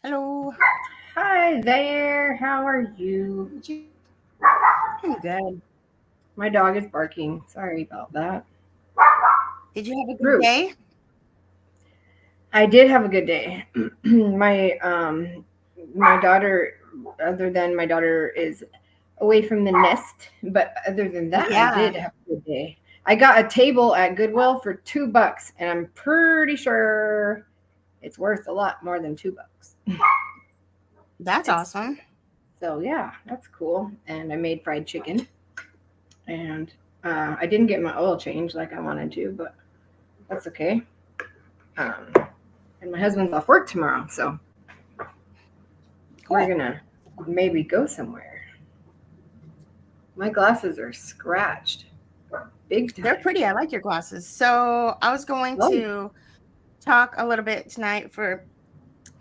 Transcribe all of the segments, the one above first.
Hello. Hi there. How are you? I'm good. My dog is barking. Sorry about that. Did you have a good Rude. day? I did have a good day. My daughter, other than my daughter is away from the nest, but other than that, I Yeah, did have a good day. I got a table at Goodwill for $2, and I'm pretty sure it's worth a lot more than $2. that's It's awesome. so yeah, that's cool. And I made fried chicken, and I didn't get my oil changed like I wanted to, but that's okay. Um, and my husband's off work tomorrow, so we're Cool. gonna maybe go somewhere. My glasses are scratched big They're time. pretty. I like your glasses. So I was going Oh, to talk a little bit tonight for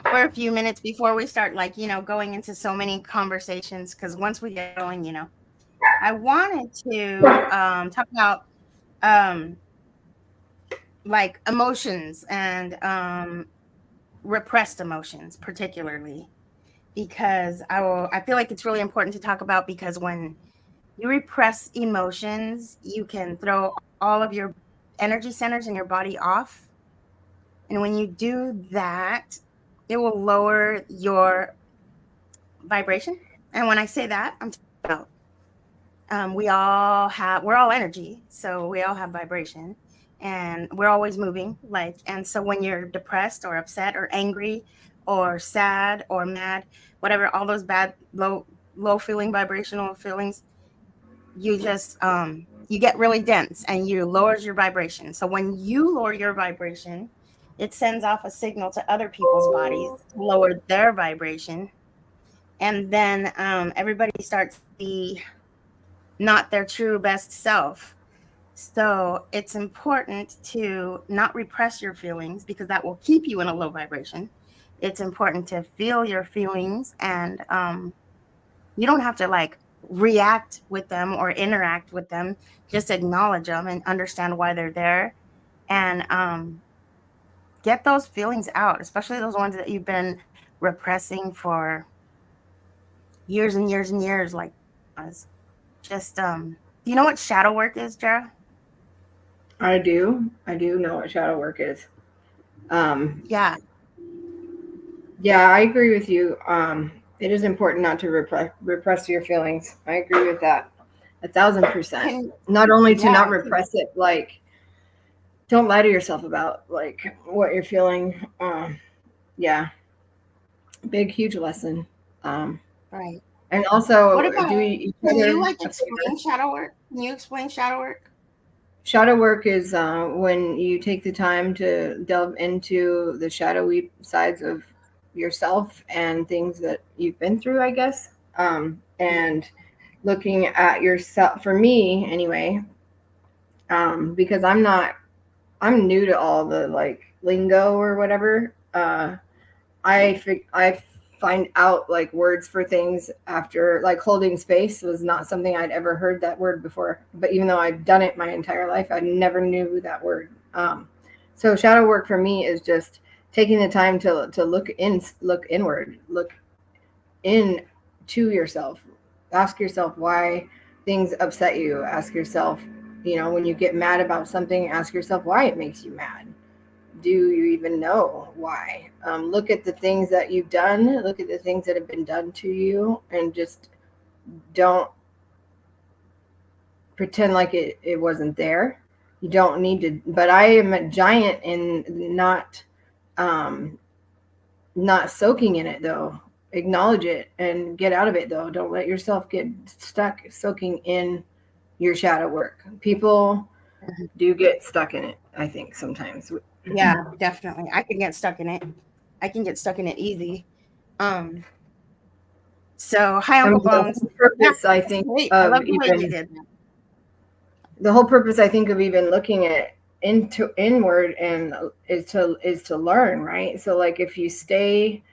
a few minutes before we start, going into so many conversations. Because once we get going, I wanted to talk about um, like emotions and repressed emotions, particularly because I feel like it's really important to talk about because when you repress emotions, you can throw all of your energy centers in your body off. And when you do that, it will lower your vibration. And when I say that, I'm talking about we're all energy. So we all have vibration and we're always moving. And so when you're depressed or upset or angry or sad or mad, whatever, all those bad, low feeling vibrational feelings, you get really dense and you lowers your vibration. So when you lower your vibration, it sends off a signal to other people's bodies to lower their vibration, and then everybody starts to be not their true best self. So it's important to not repress your feelings because that will keep you in a low vibration. It's important to feel your feelings, and you don't have to like react with them or interact with them. Just acknowledge them and understand why they're there, and get those feelings out, especially those ones that you've been repressing for years and years and years. Like, us. Just do you know what shadow work is, Jara? I do. I do know what shadow work is. Um, Yeah, yeah, I agree with you. It is important not to repress your feelings. I agree with that 1,000%. can Not only to yeah, not repress it, like don't lie to yourself about like what you're feeling. Yeah, big huge lesson. Um, right. and What also about, do each can you other like a favor. explain shadow work? Can you explain shadow work? Shadow work is when you take the time to delve into the shadowy sides of yourself and things that you've been through, I guess. Yeah. And looking at yourself, for me anyway, because I'm new to all the like lingo or whatever. I find out like words for things after like holding space was not something I'd ever heard that word before. But even though I've done it my entire life, I never knew that word. So shadow work for me is just taking the time to look inward, look in to yourself. Ask yourself why things upset you. Ask yourself, when you get mad about something, ask yourself why it makes you mad. Do you even know why? Look at the things that you've done, look at the things that have been done to you, and just don't pretend like it wasn't there. You don't need to, but I am a giant in um, not soaking in it though. Acknowledge it and get out of it though. Don't let yourself get stuck soaking in your shadow work. People Mhm. do get stuck in it, I think, sometimes. Yeah, definitely. I can get stuck in it. I can get stuck in it easy. Um, so hi, I Uncle mean, the Bones. whole Yeah, purpose, I that's think, great. I of love the way you even did that. the whole purpose I think of even looking at into inward and is to learn, right? So like if you stay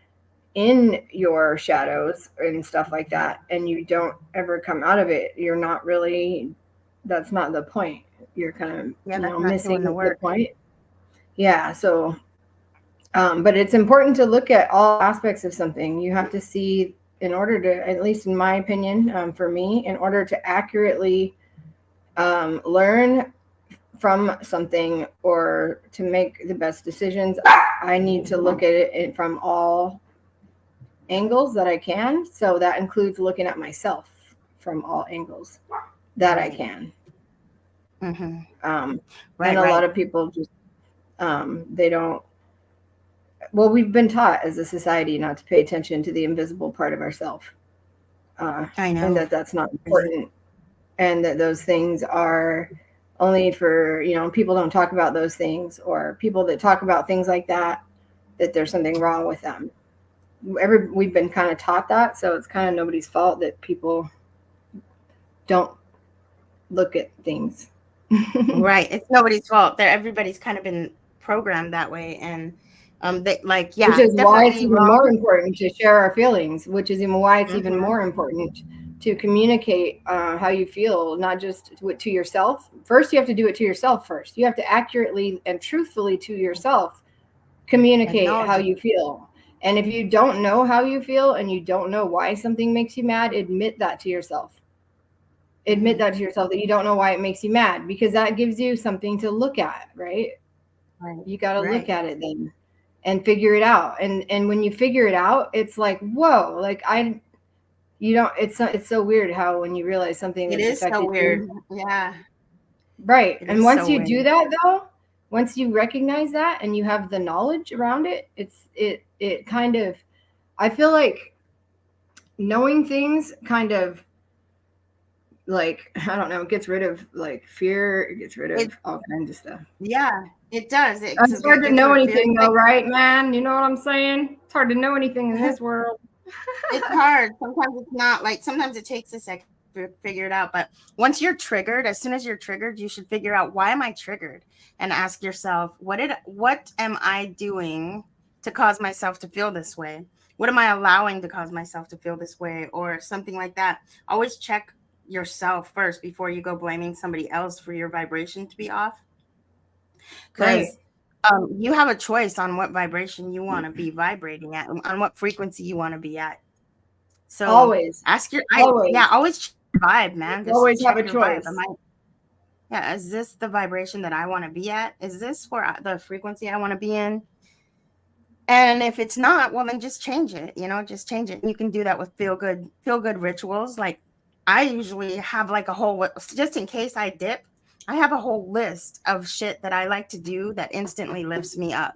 in your shadows and stuff like that and you don't ever come out of it, you're not really, that's not the point. You're kind of, Yeah, that's not missing doing the the work. point. Yeah, so But it's important to look at all aspects of something. You have to see, in order to, at least in my opinion, for me, in order to accurately learn from something or to make the best decisions, I need to look at it from all angles that I can. So that includes looking at myself from all angles that I can. Mm-hmm. And Right, a lot right. of people just, they don't, well, we've been taught as a society not to pay attention to the invisible part of ourselves, I and know. that's not important, and that those things are only for, people don't talk about those things, or people that talk about things like that there's something wrong with them. We've been kind of taught that, so it's kind of nobody's fault that people don't look at things. Right. It's nobody's fault. Everybody's kind of been programmed that way. And they like, Which yeah, is it's why it's definitely even more wrong. important to share our feelings, which is even why it's even Mm-hmm. more important to communicate how you feel, not just to yourself. First, you have to do it to yourself first. You have to accurately and truthfully to yourself communicate how Acknowledge it. you feel. And if you don't know how you feel and you don't know why something makes you mad, admit that to yourself. Admit Mm-hmm. that to yourself, that you don't know why it makes you mad, because that gives you something to look at, right? Right. You got to look Right. at it then and figure it out. And when you figure it out, it's like, whoa, like you don't, it's so weird how when you realize something It that's is so affected weird. you. Yeah. Right. It And is once so you do weird. that though, once you recognize that and you have the knowledge around it, it kind of, I feel like knowing things kind of, like, I don't know, it gets rid of like fear, it gets rid It of all kinds of stuff. Yeah, it does. It's hard It to gets know rid of fear. anything though, right, man? You know what I'm saying? It's hard to know anything in this world. It's hard. Sometimes it's not, like sometimes it takes a second to figure it out. But once you're triggered, as soon as you're triggered, you should figure out, why am I triggered? And ask yourself, what am I doing to cause myself to feel this way? What am I allowing to cause myself to feel this way? Or something like that. Always check yourself first before you go blaming somebody else for your vibration to be off. Right. Because you have a choice on what vibration you want to be vibrating at, on what frequency you want to be at. So Always. yeah, Always. always check your vibe, man. Just Always have check a your vibe. choice. Yeah, is this the vibration that I want to be at? Is this for the frequency I want to be in? And if it's not, well, then just change it. Just change it. And you can do that with feel good rituals. Like, I usually have like a whole, just in case I dip, I have a whole list of shit that I like to do that instantly lifts me up.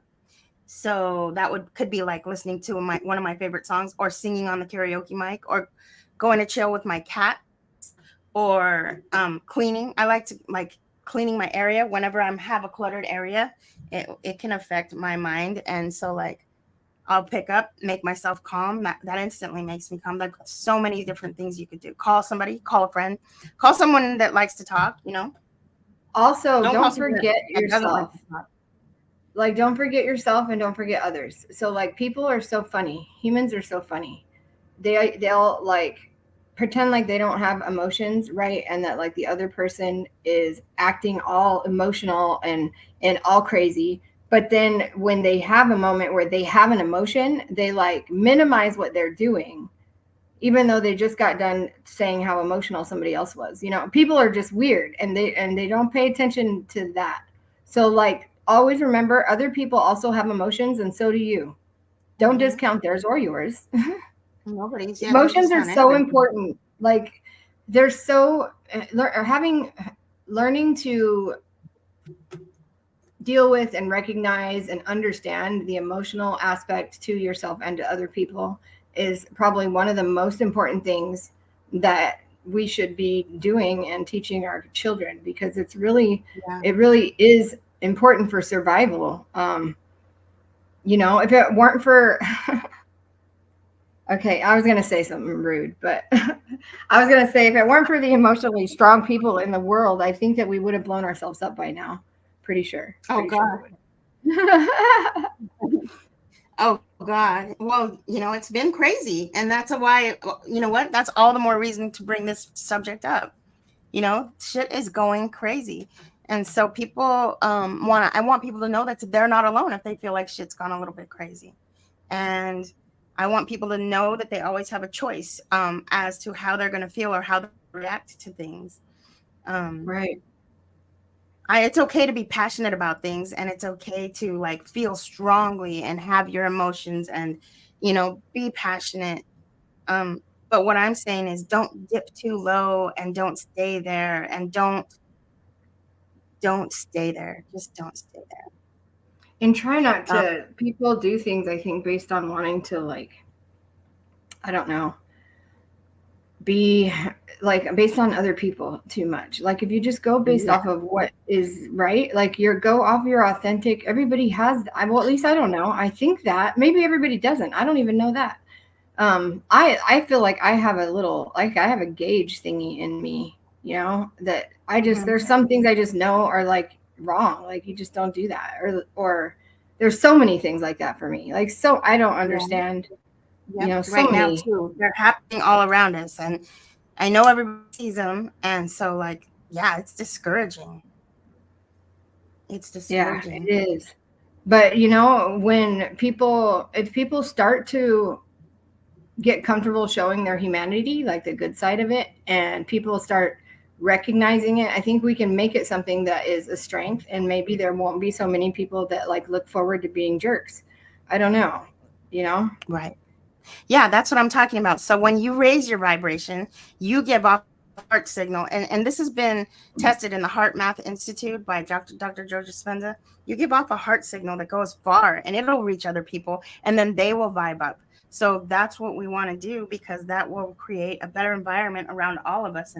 So that could be like listening to one of my favorite songs, or singing on the karaoke mic, or going to chill with my cat, or cleaning. I like to, like, cleaning my area whenever I have a cluttered area. It can affect my mind, and so, like, I'll pick up, make myself calm. That instantly makes me calm. Like, so many different things you could do. Call somebody, call a friend, call someone that likes to talk. Also, Don't call don't someone forget that doesn't like yourself. to talk. Like, don't forget yourself and don't forget others. So, like, people are so funny. Humans are so funny. They'll like pretend like they don't have emotions, right? And that like the other person is acting all emotional and all crazy. But then when they have a moment where they have an emotion, they like minimize what they're doing, even though they just got done saying how emotional somebody else was. People are just weird, and they don't pay attention to that. So like, always remember, other people also have emotions, and so do you. Don't Mm-hmm. discount theirs or yours. Yeah, don't Emotions are discount so anybody. important. Like, they're so having learning to deal with and recognize and understand the emotional aspect to yourself and to other people is probably one of the most important things that we should be doing and teaching our children, because Yeah. it really is important for survival. If it weren't for okay, I was going to say something rude, but I was going to say, if it weren't for the emotionally strong people in the world, I think that we would have blown ourselves up by now. Pretty sure. Oh Pretty sure God. we would. Oh God. Well, it's been crazy. And that's why, you know what? That's all the more reason to bring this subject up. Shit is going crazy. And so people I want people to know that they're not alone if they feel like shit's gone a little bit crazy. And I want people to know that they always have a choice as to how they're going to feel or how they react to things. Right. It's okay to be passionate about things, and it's okay to like feel strongly and have your emotions and, be passionate. But what I'm saying is don't dip too low and don't stay there, and don't stay there. Just don't stay there. And try not Um, to, people do things, I think, based on wanting to, like, I don't know, be like based on other people too much. Like if you just go based yeah. off of what is right, like you're go off your authentic, everybody has, well, at least I don't know. I think that maybe everybody doesn't. I don't even know that. I feel like I have a little, like I have a gauge thingy in me, that I just, Mhm. there's some things I just know are like wrong. Like you just don't do that. Or there's so many things like that for me. Like, so I don't Yeah. understand, Yep. so Right now many. too, they're happening all around us, and I know everybody sees them, and so like, yeah, it's discouraging. It's Yeah, discouraging. it is. But if people start to get comfortable showing their humanity, like the good side of it, and people start recognizing it, I think we can make it something that is a strength, and maybe there won't be so many people that like look forward to being jerks. I don't know, you know? Right. Yeah, that's what I'm talking about. So when you raise your vibration, you give off a heart signal, and this has been tested in the Heart Math Institute by Dr. George Dispenza. You give off a heart signal that goes far, and it'll reach other people, and then they will vibe up. So that's what we want to do, because that will create a better environment around all of us,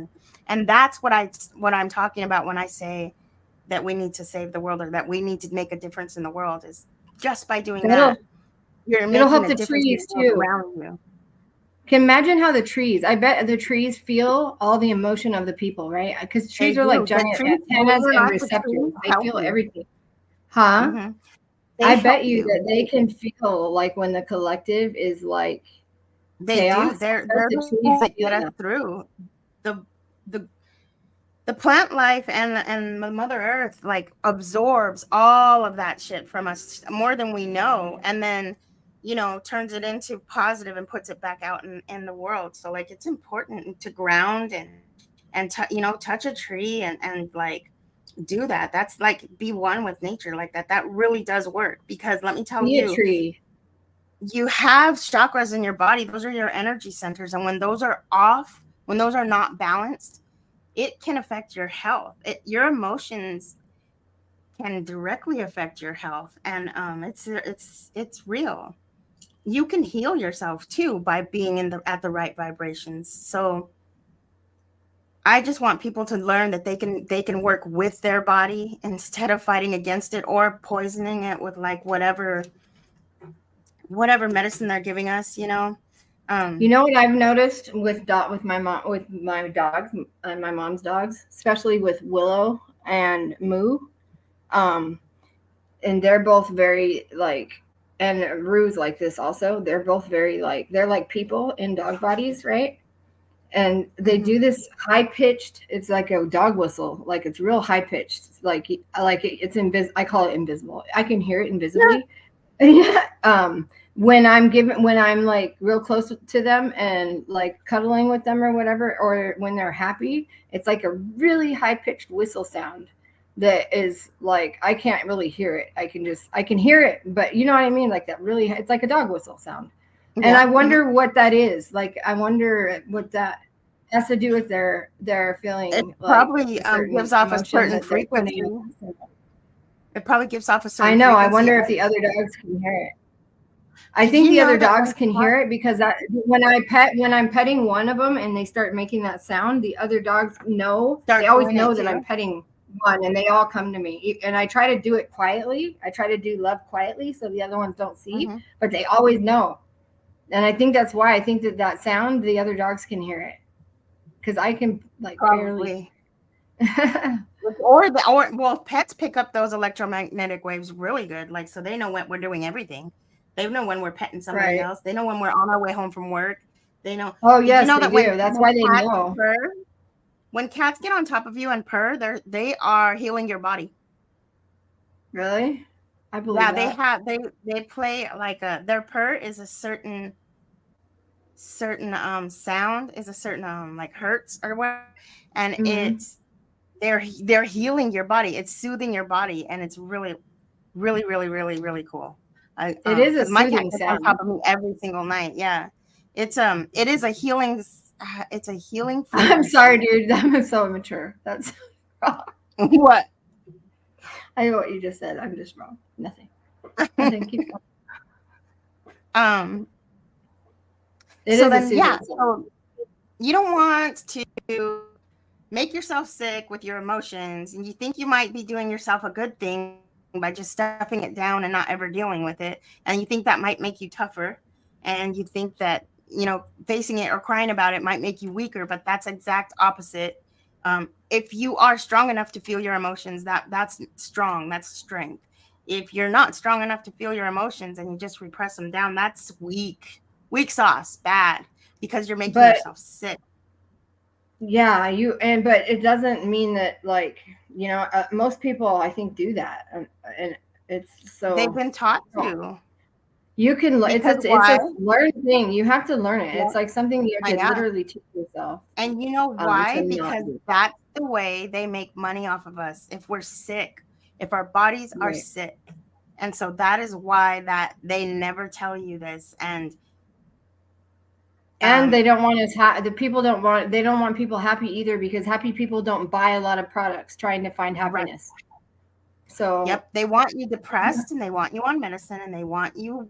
and that's what I'm talking about when I say that we need to save the world, or that we need to make a difference in the world, is just by doing That'll that, you're it'll making help a the difference in the trees world too. around you. Can imagine how the trees, I bet the trees feel all the emotion of the people, right? Because They trees are like do. The giant trees, believe antennas it or and not, the receptors. trees They help feel you. everything. Huh? Hmm. They I bet help you you. that they can feel like when the collective is like They do. chaos. I bet They're the the trees ones that feel get us that. through. The the the plant life and the Mother Earth like absorbs all of that shit from us more than we know, and then turns it into positive and puts it back out in the world. So like it's important to ground and touch a tree and like do that. That's like be one with nature like that. That really does work, because let me tell Be a you, tree. you have chakras in your body. Those are your energy centers. And when those are off, when those are not balanced, it can affect your health. Your emotions can directly affect your health. And it's real. You can heal yourself too by being at the right vibrations. So I just want people to learn that they can work with their body instead of fighting against it or poisoning it with like whatever medicine they're giving us. You Um, know what I've noticed with my mom, with my dogs and my mom's dogs, especially with Willow and Moo, um, and they're both very like, and Rue's like this also. They're both very like, they're like people in dog bodies, right? And they mhm. do this high pitched, it's like a dog whistle, like it's real high pitched, it's I call it invisible, I can hear it invisibly. Yeah. When I'm like real close to them and like cuddling with them or whatever, or when they're happy, it's like a really high pitched whistle sound that is like, I can't really hear it. I can hear it, but you know what I mean? Like that really, it's like a dog whistle sound. And Yeah. I Mhm. wonder what that is. Like, I wonder what that has to do with their It feeling like probably a certain gives off a emotion certain that they're frequency. putting in. It probably gives off a I certain know. I frequency. wonder if the other dogs can hear it. I Did think you the know other that dogs can hear it because that when I'm petting one of them and they start making that sound, the other dogs know. They start always doing know it that I'm too? petting one, and they all come to me. And I try to do it quietly. I try to do love quietly so the other ones don't see, Hmm. but they always know. And I think that's why I think that sound the other dogs can hear it because I can like barely. Probably. Or well, pets pick up those electromagnetic waves really good. Like so they know when we're doing everything. They know when we're petting somebody Right. else. They know when we're on our way home from work. They know. Oh Did you yes, know they that when do. That's when why they cats know. purr, When cats get on top of you and purr, they are healing your body. Really? I believe Yeah, that. they play like their purr is a certain sound, is a certain like hertz or what, and Mm-hmm. they're healing your body. It's soothing your body, and it's really, really, really, really, really cool. I It is a because my cat soothing gets on top sound. of me every single night. Yeah, it is a healing. It's a healing I'm sorry, frequency. dude. I'm so immature. That's wrong. What? I know what you just said. I'm just wrong. Nothing. Nothing. Keep going. um. It So is a then, yeah. soothing sound. So you don't want to make yourself sick with your emotions, and you think you might be doing yourself a good thing by just stuffing it down and not ever dealing with it, and you think that might make you tougher, and you think that, facing it or crying about it might make you weaker, but that's exact opposite. If you are strong enough to feel your emotions, that's strong, that's strength. If you're not strong enough to feel your emotions and you just repress them down, that's weak sauce, bad, because you're making But yourself sick. yeah, but it doesn't mean that, like, most people I think do that, and it's They've so been taught to. you can. It's Because it's why? a learned thing. You have to learn it. Yeah, It's like something you have to yeah. literally teach yourself And you know to why? not Because do. that's the way they make money off of us. If we're sick, if our bodies are Right. sick. And so that is why that they never tell you this. And And they um don't want us the people they don't want people happy either, because happy people don't buy a lot of products trying to find right. happiness. So Yep, they want you depressed and they want you on medicine and they want you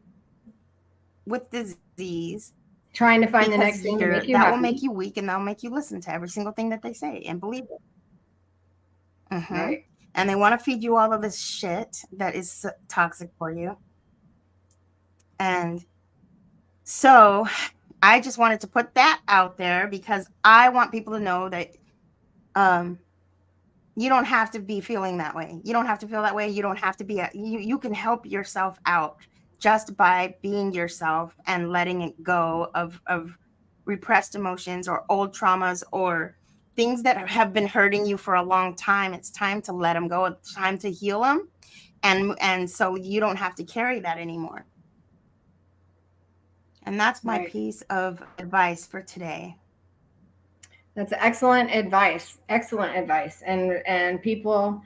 with disease trying to because find the next you're thing to that make will you make you happy. weak and that'll make you listen to every single thing that they say and believe it. Right. And they want to feed you all of this shit that is toxic for you. And so I just wanted to put that out there because I want people to know that um, you don't have to be feeling that way. You don't have to feel that way. You don't have to be you can help yourself out just by being yourself and letting it go of repressed emotions or old traumas or things that have been hurting you for a long time. It's time to let them go. It's time to heal them, and so you don't have to carry that anymore. And that's my Right. piece of advice for today. That's excellent advice. Excellent advice. And people,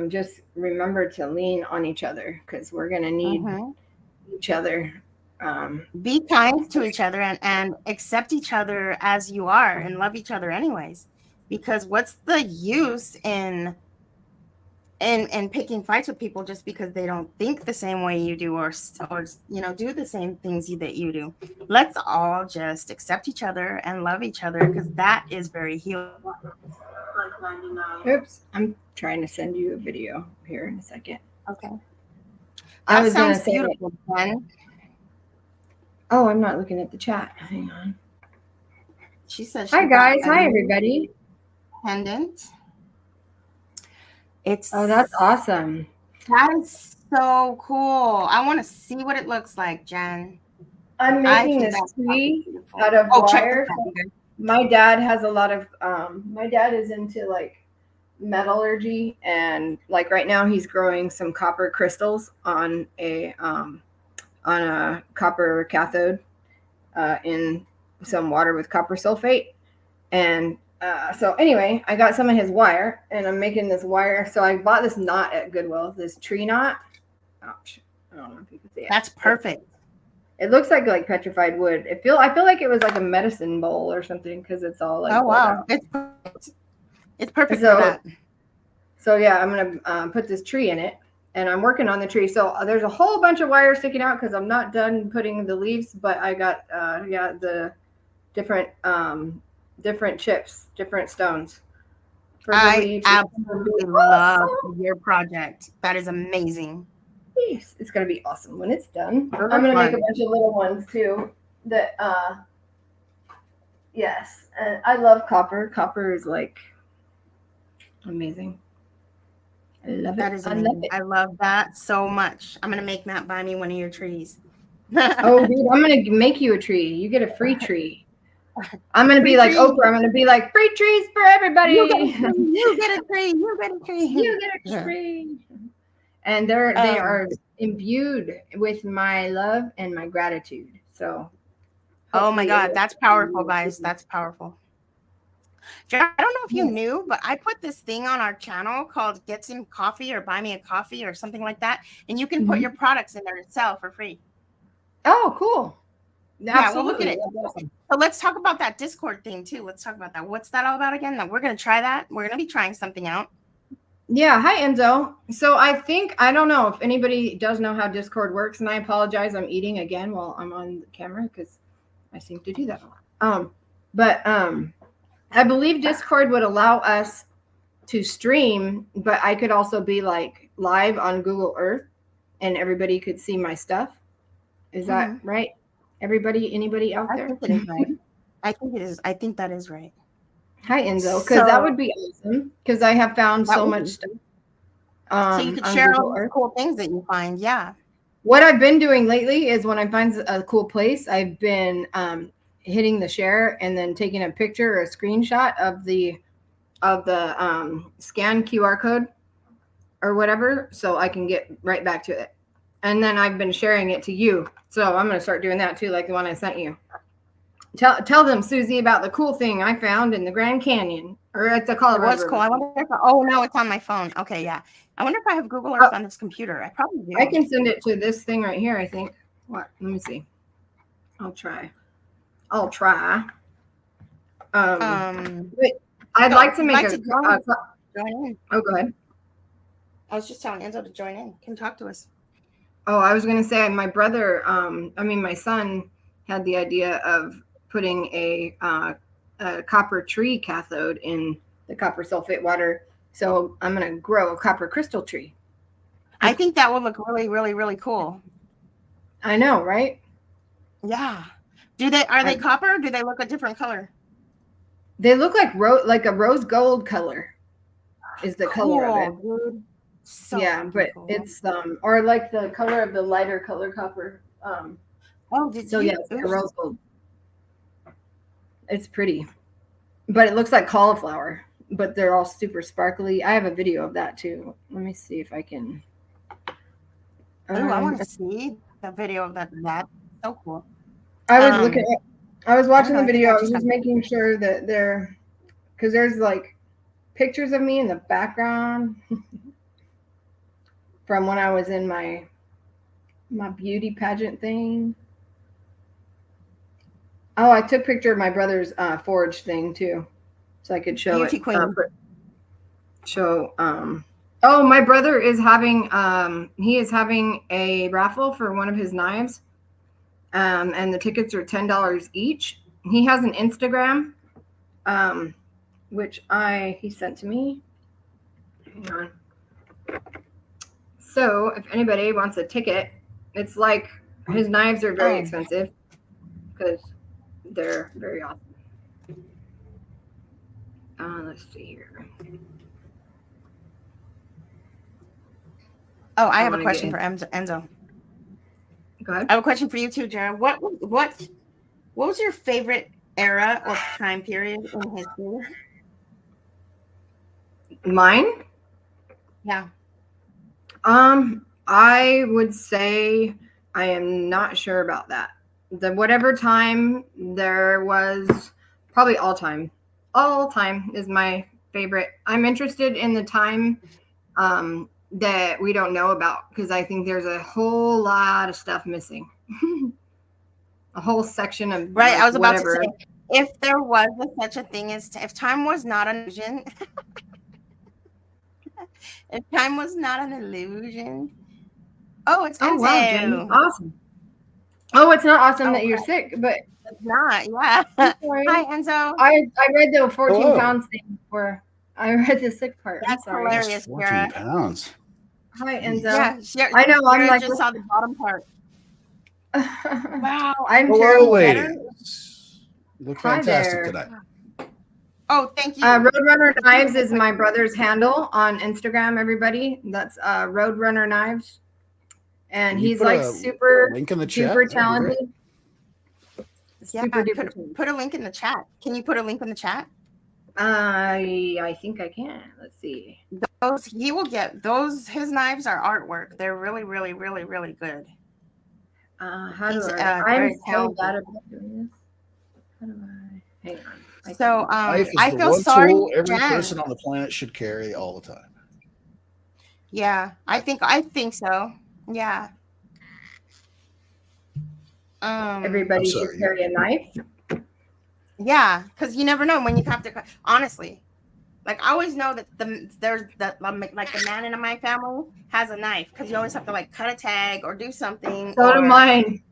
just remember to lean on each other, because we're gonna need Mhm. each other. Um, Be kind to each other and accept each other as you are and love each other anyways, because what's the use in picking fights with people just because they don't think the same way you do, or do the same things that you do. Let's all just accept each other and love each other, because that is very healing. Oops, I'm trying to send you a video here in a second. Okay, I that was gonna sounds say, beautiful, Jen. oh, I'm not looking at the chat. Hang on. She says Hi she got guys. a Hi new everybody. pendant. Oh, that's It's awesome. That is so cool. I want to see what it looks like, Jen. I'm I making think this that's fucking tree beautiful. out of Oh, check this wire. out, you guys. My dad has a lot of my dad is into like metallurgy, and like right now he's growing some copper crystals on a copper cathode, in some water with copper sulfate. And so anyway, I got some of his wire and I'm making this wire. So I bought this knot at Goodwill, this tree knot. Ouch. I don't know if you can see it. That's perfect. It looks like petrified wood. I feel like it was like a medicine bowl or something, because it's all like Oh pulled wow, out. it's perfect. It's perfect for So that. yeah, I'm gonna put this tree in it, and I'm working on the tree. So there's a whole bunch of wire sticking out because I'm not done putting the leaves, but I got the different chips, different stones for the I leaves. It's gonna be absolutely love awesome. your project. That is amazing. Yes, it's gonna be awesome when it's done. Those I'm are gonna make a fun. bunch of little ones too. That yes, and I love copper. Copper is like amazing. I love That it. is I love amazing. it. I love that so much. I'm gonna make Matt buy me one of your trees. Oh, dude, I'm gonna make you a tree. You get a free tree. I'm going to be like Free Oprah. I'm going to be like, free trees for everybody. You get a tree. You get a tree. You get a tree. And they are imbued with my love and my gratitude. So, oh my God, that's powerful, guys. That's powerful. Jara, I don't know if you knew, but I put this thing on our channel called Get Some Coffee or Buy Me a Coffee or something like that. And you can put your products in there to sell for free. Oh, cool. Yeah, well, look at it. Awesome. So let's talk about that Discord thing too. Let's talk about that. What's that all about again? That we're going to try that. We're going to be trying something out. Yeah. Hi, Enzo. So I don't know if anybody does know how Discord works, and I apologize. I'm eating again while I'm on the camera because I seem to do that a lot. But I believe Discord would allow us to stream, but I could also be like live on Google Earth and everybody could see my stuff. Is that right? Anybody out there? I think it is right. I think it is. I think that is right. Hi, Enzo, because that would be awesome. Because I have found so much stuff. So you could share all the cool things that you find. Yeah. What I've been doing lately is when I find a cool place, I've been hitting the share and then taking a picture or a screenshot of the scan QR code or whatever, so I can get right back to it. And then I've been sharing it to you. So I'm going to start doing that too, like the one I sent you. Tell them, Susie, about the cool thing I found in the Grand Canyon or at the Colorado River. What's cool? I wonder if no, it's on my phone. Okay, yeah. I wonder if I have Google Earth on this computer. I probably do. I can send it to this thing right here, I think. What? Let me see. I'll try. But I'd like to make join in. Oh, go ahead. I was just telling Enzo to join in. Can talk to us. Oh, I was going to say my brother, my son had the idea of putting a copper tree cathode in the copper sulfate water. So I'm going to grow a copper crystal tree. I think that would look really, really, really cool. I know, right? Yeah. Are they copper? Or do they look a different color? They look like a rose gold color is the color of it. Dude. So yeah, but cool. It's or like the color of the lighter color copper. It's like a rose gold. It's pretty, but it looks like cauliflower. But they're all super sparkly. I have a video of that too. Let me see if I can. I want to see the video of that. That's so cool. I was watching the video. I was just making sure that because there's like pictures of me in the background from when I was in my beauty pageant thing. Oh, I took a picture of my brother's forge thing too, so I could show Beauty Queen. Oh, my brother is having a raffle for one of his knives, and the tickets are $10 each. He has an Instagram, which he sent to me. Hang on. So if anybody wants a ticket, it's like his knives are very expensive because they're very awesome. Let's see here. Oh, I have a question for Enzo. Go ahead. I have a question for you too, Jara. What was your favorite era or time period in history? Mine? Yeah. I would say I am not sure about that. Whatever time there was, probably all time. All time is my favorite. I'm interested in the time that we don't know about because I think there's a whole lot of stuff missing. A whole section of I was about to say, if there was such a thing as if time was not an illusion. If time was not an illusion. Oh, it's Enzo. Oh, wow, Jenny. Awesome. Oh, it's not awesome that you're sick, but it's not. Yeah. Hi, Enzo. I read the 14 pounds thing before. I read the sick part. That's hilarious. 14 pounds. Hi, Enzo. Yeah, I know. I'm like just saw the bottom part. Wow. I'm terrible. Ladies. Look fantastic today. Oh, thank you. Roadrunner Knives is my brother's handle on Instagram, everybody. That's Roadrunner Knives. And he's like super talented. Yeah, Super duper team. put a link in the chat. Can you put a link in the chat? I think I can. Let's see. His knives are artwork. They're really, really, really, really good. How He's do I'm very so talented. bad about doing this. How do I hang on? So Knife is I the feel one sorry, tool every Jen. person on the planet should carry all the time. Yeah, I think so. Yeah. Everybody should carry a knife. Yeah, because you never know when you have to. Honestly, like I always know that the man in my family has a knife because you always have to like cut a tag or do something. So do mine.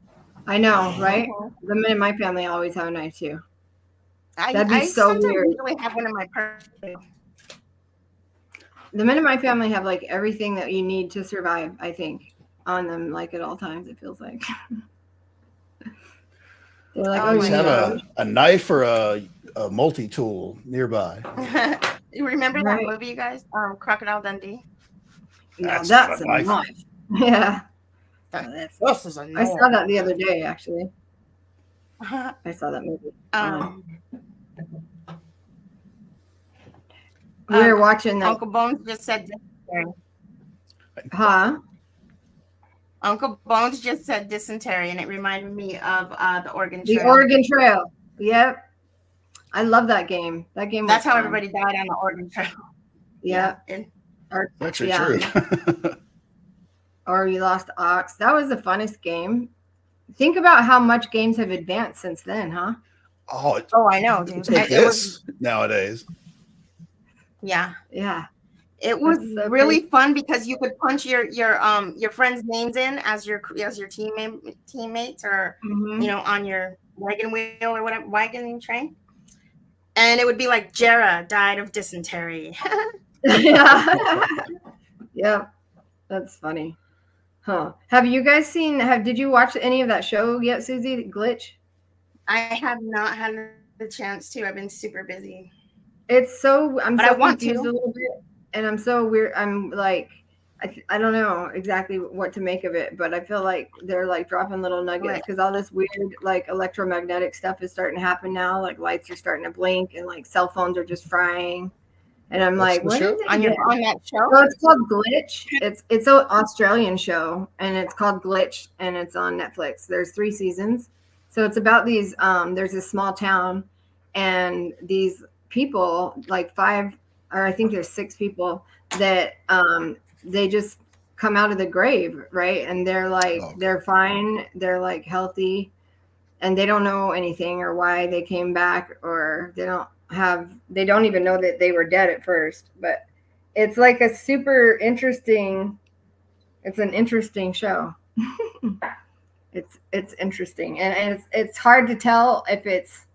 I know, right? The men in my family always have a knife too. That'd be so weird. I have one in my purse. The men in my family have like everything that you need to survive, I think, on them, like at all times, it feels like. They're like, always have a knife or a multi-tool nearby. You remember that movie, you guys? Crocodile Dundee? No, that's a knife. Yeah. This is a knife. I saw that the other day, actually. I saw that movie. We were watching that. Uncle Bones just said dysentery. Huh? Uncle Bones just said dysentery, and it reminded me of the Oregon Trail. The Oregon Trail. Yep. I love that game. That game. That's how everybody died on the Oregon Trail. Yeah. Actually, true. Or you lost ox. That was the funnest game. Think about how much games have advanced since then, huh? Oh, I know, dude. It's like this nowadays. Yeah. Yeah. It was really fun because you could punch your friends' names in as your teammates or on your wagon wheel or whatever, wagon train, and it would be like Jara died of dysentery. Yeah, that's funny. Huh? Have you guys seen? Did you watch any of that show yet, Susie? Glitch? I have not had the chance to. I've been super busy. It's so I'm so confused a little bit, and I'm so weird. I'm like, I don't know exactly what to make of it, but I feel like they're like dropping little nuggets because all this weird like electromagnetic stuff is starting to happen now. Like lights are starting to blink, and like cell phones are just frying. And I'm like, what is it? On that show? So it's called Glitch. It's an Australian show, and it's called Glitch, and it's on Netflix. There's 3 seasons. So it's about these. There's a small town, and these people, like 5, or I think there's 6 people that they just come out of the grave, right? And they're like, they're fine, they're like healthy, and they don't know anything or why they came back, or they don't even know that they were dead at first. But it's like a super interesting, it's an interesting show. It's interesting, and it's hard to tell if it's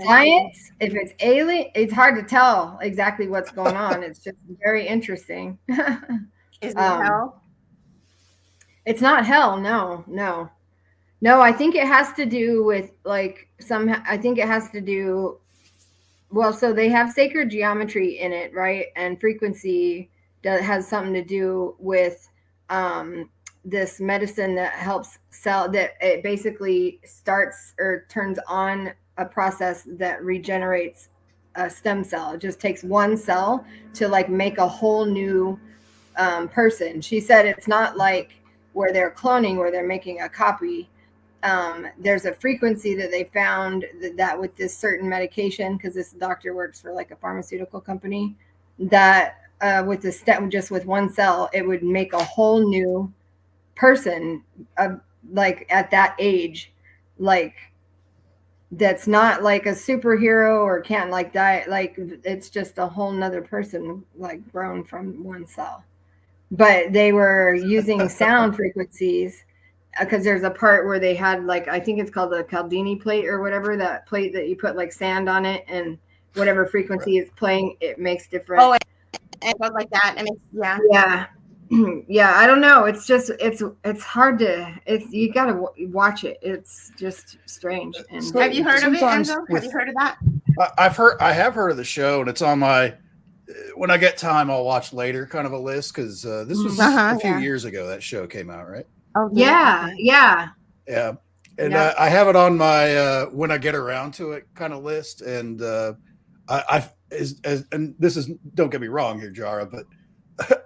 science, if it's alien. It's hard to tell exactly what's going on. It's just very interesting. Is it hell? It's not hell. No. I think it has to do with like I think it has to do. Well, so they have sacred geometry in it, right? And frequency has something to do with this medicine that helps that it basically starts or turns on a process that regenerates a stem cell. It just takes one cell to like make a whole new person. She said it's not like where they're cloning, where they're making a copy. There's a frequency that they found that with this certain medication, because this doctor works for like a pharmaceutical company, that with the step, just with one cell, it would make a whole new person, like at that age, like that's not like a superhero or can't like die, like it's just a whole nother person, like grown from one cell. But they were using sound frequencies, because there's a part where they had like, I think it's called the Caldini plate or whatever, that plate that you put like sand on it, and whatever frequency is playing, it makes different. Oh, it goes like that. I mean, yeah. I don't know. It's just it's hard to. You gotta watch it. It's just strange. And have you heard of it, Enzo? Have you heard of that? I have heard of the show, and it's on my. When I get time, I'll watch later. Kind of a list, because this was a few years ago that show came out, right? Oh yeah. And Yeah. I have it on my when I get around to it kind of list. And and this is, don't get me wrong here, Jara, but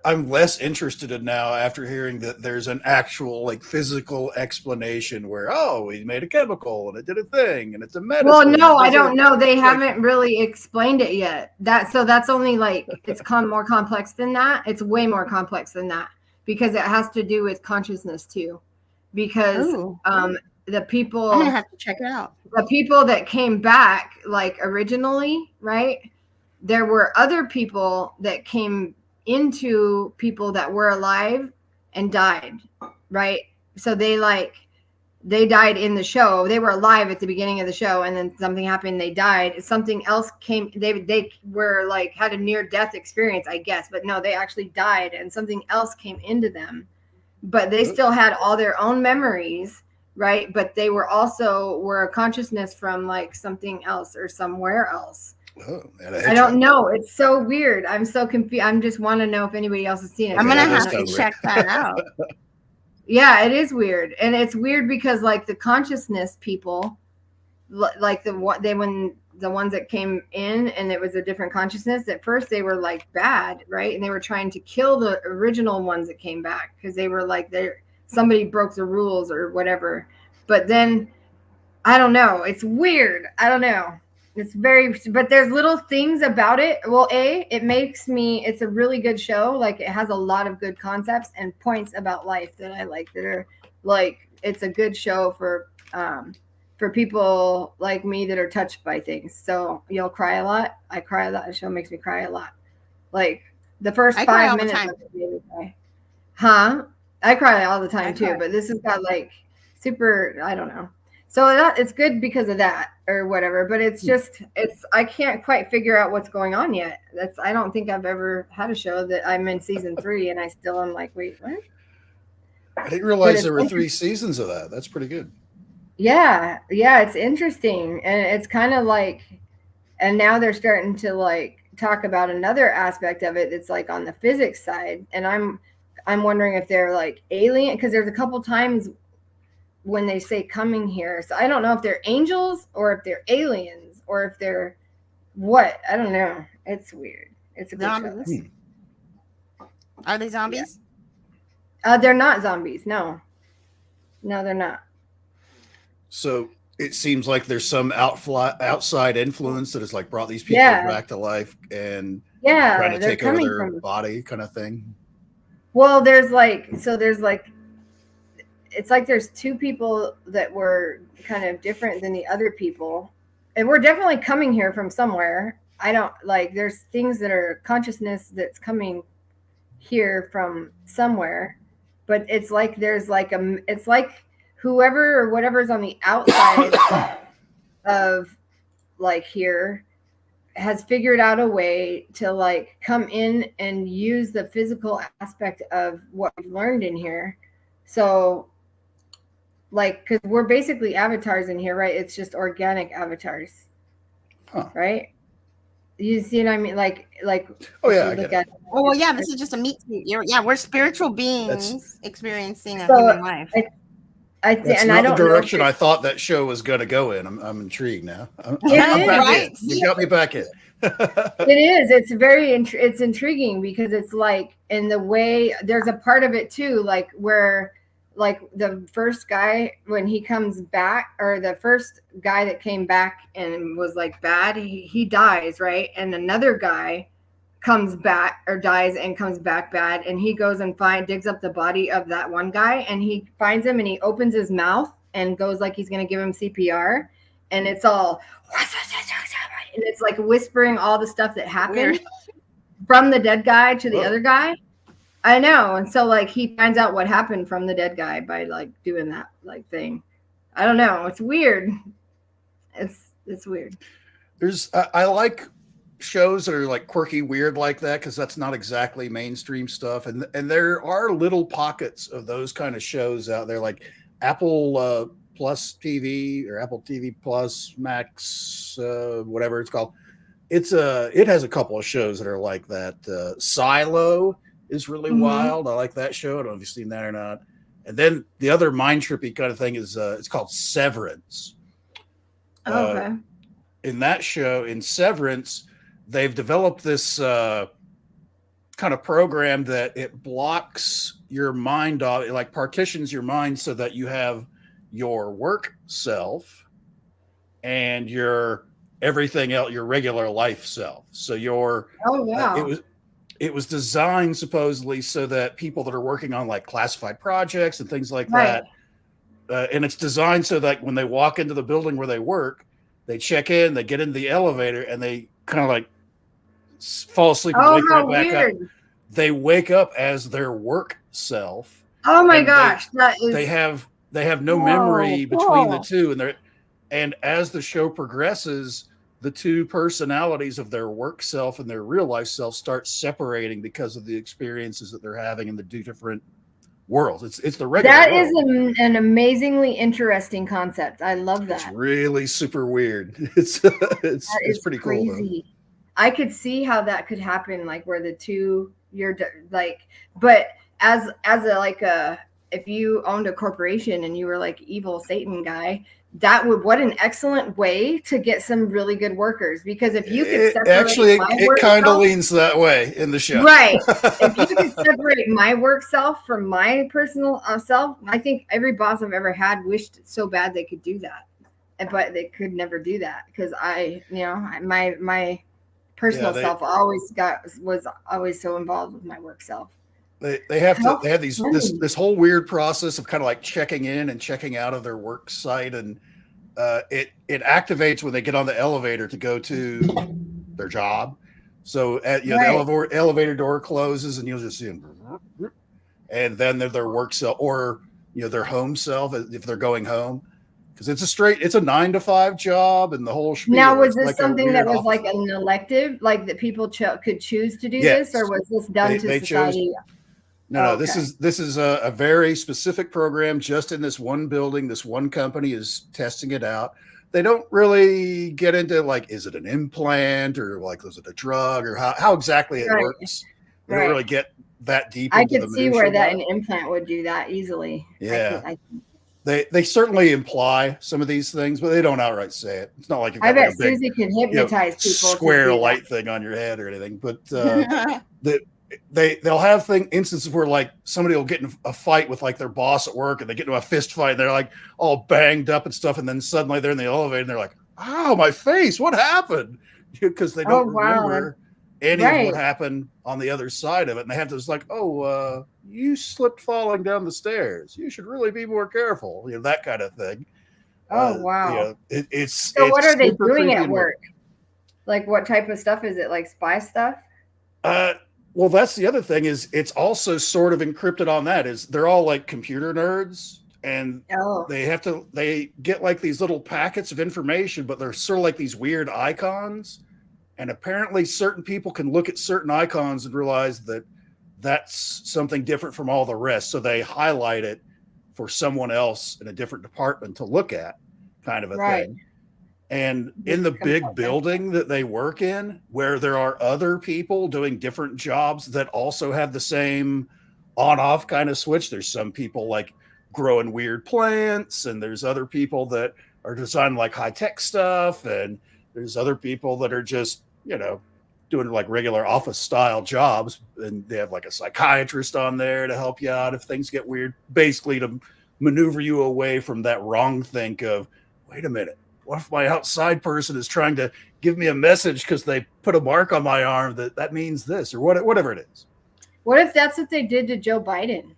I'm less interested in now after hearing that there's an actual like physical explanation where, oh, we made a chemical and it did a thing and it's a medicine. Well, no, I don't know. They haven't really explained it yet. That's only like it's more complex than that. It's way more complex than that because it has to do with consciousness too. Because the people, I'm gonna have to check it out. The people that came back like originally, right? There were other people that came into people that were alive and died, right? So they died in the show. They were alive at the beginning of the show, and then something happened. They died. Something else came. They were like had a near death experience, I guess, but no, they actually died, and something else came into them. But they still had all their own memories, right? But they were a consciousness from like something else or somewhere else. Oh, I don't know. It's so weird. I'm so confused. I just want to know if anybody else has seen it. I'm gonna have to check that out. Yeah, it is weird, and it's weird because like the consciousness people, like the ones that came in, and it was a different consciousness. At first, they were like bad, right? And they were trying to kill the original ones that came back because they were like somebody broke the rules or whatever. But then I don't know. It's weird. I don't know. But there's little things about it. Well, it's a really good show. Like it has a lot of good concepts and points about life that I like that are like, it's a good show for people like me that are touched by things. So you'll cry a lot. I cry a lot. The show makes me cry a lot. Like the first 5 minutes. I cry all the time too, but this has got like super, I don't know. So it's good because of that or whatever, but I can't quite figure out what's going on yet. I don't think I've ever had a show that I'm in season 3 and I still am like, wait, what? I didn't realize there were 3 seasons of that. That's pretty good. Yeah. It's interesting. And it's kind of like, and now they're starting to like talk about another aspect of it. It's like on the physics side. And I'm wondering if they're like alien, because there's a couple times when they say coming here. So I don't know if they're angels or if they're aliens or if they're what. I don't know. It's weird. It's a good show. Are they zombies? Yeah. They're not zombies. No, they're not. So it seems like there's some outside influence that has like brought these people back to life and trying to take over their body kind of thing. Well, it's like there's 2 people that were kind of different than the other people. And we're definitely coming here from somewhere. There's things that are consciousness that's coming here from somewhere. But it's like it's like whoever or whatever's on the outside of like here has figured out a way to like come in and use the physical aspect of what we've learned in here. So like, because we're basically avatars in here, right? It's just organic avatars, right? You see what I mean? Like. Oh yeah. Oh well, yeah. This is just a meat suit. We're spiritual beings experiencing a human life. I think, and I don't know the direction I thought that show was going to go in. I'm intrigued now. You got me back in. It is. It's it's intriguing because it's like in the way there's a part of it too, like where. Like the first guy, when he comes back, or the first guy that came back and was like bad, he dies, right? And another guy comes back or dies and comes back bad. And he goes and digs up the body of that one guy and he finds him and he opens his mouth and goes like he's going to give him CPR. And it's all, and it's like whispering all the stuff that happened from the dead guy to the other guy. I know. And so like he finds out what happened from the dead guy by like doing that like thing. I don't know. It's weird. It's weird. I like shows that are like quirky, weird like that, because that's not exactly mainstream stuff. And there are little pockets of those kind of shows out there, like Apple Plus TV or Apple TV Plus Max, whatever it's called. It has a couple of shows that are like that. Silo is really wild. I like that show. I don't know if you've seen that or not. And then the other mind trippy kind of thing is it's called Severance. Okay. In that show, in Severance, they've developed this kind of program that it blocks your mind off, it like partitions your mind so that you have your work self and your everything else, your regular life self. So your it was designed supposedly so that people that are working on like classified projects and things like that, and it's designed so that when they walk into the building where they work, they check in, they get into the elevator, and they kind of like fall asleep and wake right back up. They wake up as their work self. Oh my gosh, they have no memory between the two, and as the show progresses, the two personalities of their work self and their real life self start separating because of the experiences that they're having in the two different worlds. It's the regular That world. Is an amazingly interesting concept. I love that. It's really super weird. It's pretty crazy. Cool. I could see how that could happen, like where the two you're like, but as a like a if you owned a corporation and you were like evil Satan guy, that would what an excellent way to get some really good workers, because if you could separate it kind of leans that way in the show, right? If you could separate my work self from my personal self, I think every boss I've ever had wished so bad they could do that, but they could never do that because my personal self was always so involved with my work self. They have this whole weird process of kind of like checking in and checking out of their work site, and it activates when they get on the elevator to go to their job. So the elevator door closes, and you'll just see them, and then they're their work self or their home self if they're going home, because it's a 9-to-5 job, and the whole spiel. Now, was this like something that was like an elective, like that people could choose to do this, or was this done to society? No, this is a very specific program just in this one building. This one company is testing it out. They don't really get into like, is it an implant or like, is it a drug or how exactly it works. They don't really get that deep. I could see where an implant would do that easily. Yeah. They certainly imply some of these things, but they don't outright say it. It's not like I bet Susie can hypnotize people. Square light thing on your head or anything, but they'll have instances where like somebody will get in a fight with like their boss at work, and they get into a fist fight, and they're like all banged up and stuff, and then suddenly they're in the elevator and they're like, "Oh, my face! What happened?" Because they don't remember any of what happened on the other side of it, and they have to just like, "Oh, you slipped falling down the stairs. You should really be more careful." That kind of thing. Oh wow! So what are they doing at work? Like, what type of stuff is it? Like spy stuff? Well, that's the other thing is it's also sort of encrypted on that is they're all like computer nerds, and they get like these little packets of information, but they're sort of like these weird icons. And apparently certain people can look at certain icons and realize that that's something different from all the rest. So they highlight it for someone else in a different department to look at, kind of a thing. And in the big building that they work in, where there are other people doing different jobs that also have the same on-off kind of switch, there's some people like growing weird plants, and there's other people that are designing like high-tech stuff, and there's other people that are just, doing like regular office style jobs, and they have like a psychiatrist on there to help you out if things get weird, basically to maneuver you away from that wrong think of, wait a minute. What if my outside person is trying to give me a message because they put a mark on my arm that means this or whatever it is? What if that's what they did to Joe Biden?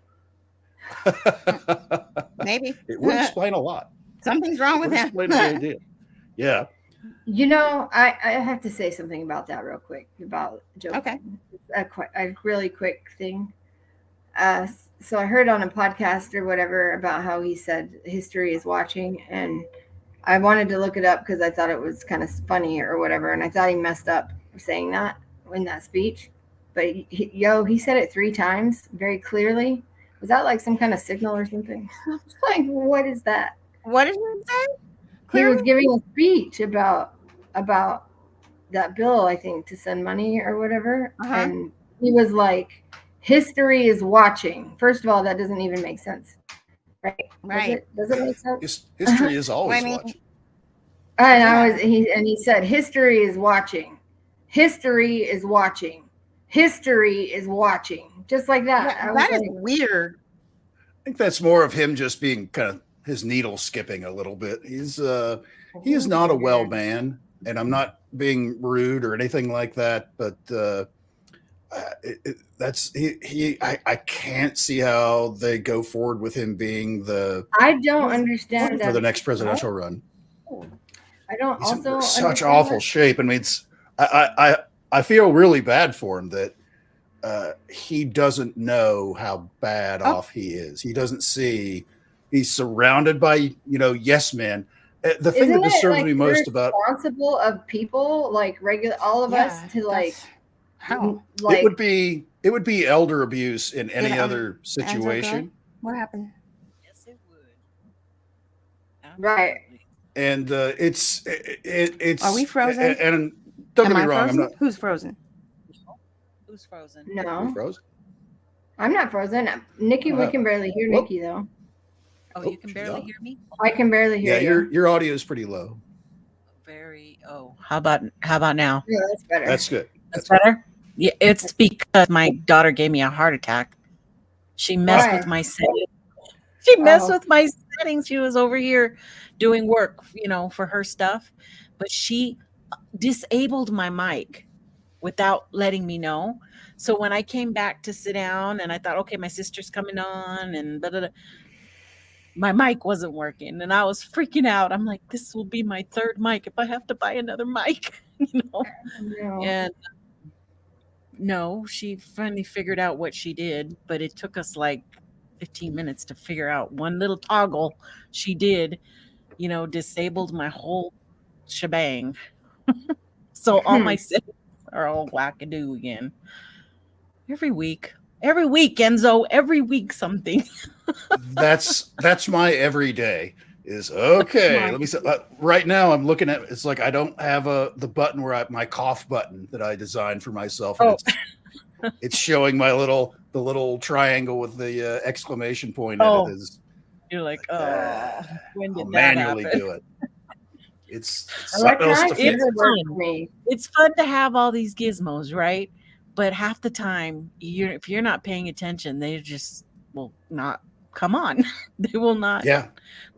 Maybe. It would explain a lot. Something's wrong with him. Explain the idea. Yeah. I have to say something about that real quick about Joe. Okay. A really quick thing. So I heard on a podcast or whatever about how he said history is watching, and I wanted to look it up because I thought it was kind of funny or whatever. And I thought he messed up saying that in that speech. But he said it 3 times very clearly. Was that like some kind of signal or something? I was like, what is that? What did he say? He was giving a speech about that bill, I think, to send money or whatever. And he was like, history is watching. First of all, that doesn't even make sense. Right. Right. Does it make sense? History is always I mean, watching. And he said, history is watching. History is watching. History is watching. Just like that. that is weird. I think that's more of him just being kind of his needle skipping a little bit. He is not a well man, and I'm not being rude or anything like that, but I can't see how they go forward with him being I don't understand for the next presidential run. I don't He's also in such awful shape. I mean, I feel really bad for him that he doesn't know how bad off he is. He doesn't see. He's surrounded by yes men. The thing that disturbs me most about responsible of people like regular all of us to like how like it would be elder abuse in any other situation. What happened? Yes, it would. Right. And it's Are we frozen? And don't get me wrong, frozen? I'm not. Who's frozen? Who's frozen? No, Frozen? I'm not frozen. Nikki, we can barely hear Nikki though. Oh, you can barely hear me? I can barely hear you. Yeah, your audio is pretty low. Very. Oh, how about now? Yeah, that's better. That's good. That's better. Yeah, it's because my daughter gave me a heart attack. She messed with my settings. She messed with my settings. She was over here doing work, for her stuff, but she disabled my mic without letting me know. So when I came back to sit down and I thought, okay, my sister's coming on and blah, blah, blah, my mic wasn't working and I was freaking out. I'm like, this will be my third mic if I have to buy another mic, And no, she finally figured out what she did, but it took us like 15 minutes to figure out one little toggle she did, disabled my whole shebang. So all my settings are all wackadoo again. Every week, Enzo, every week something. That's my everyday is okay. Let me say right now I'm looking at it's like I don't have the button where my cough button that I designed for myself. And it's showing the little triangle with the exclamation point in it is. You're like, when did I'll that manually happen? do it. It's something else to fix. It's fun to have all these gizmos, right? But half the time, if you're not paying attention, they just will not come on. They will not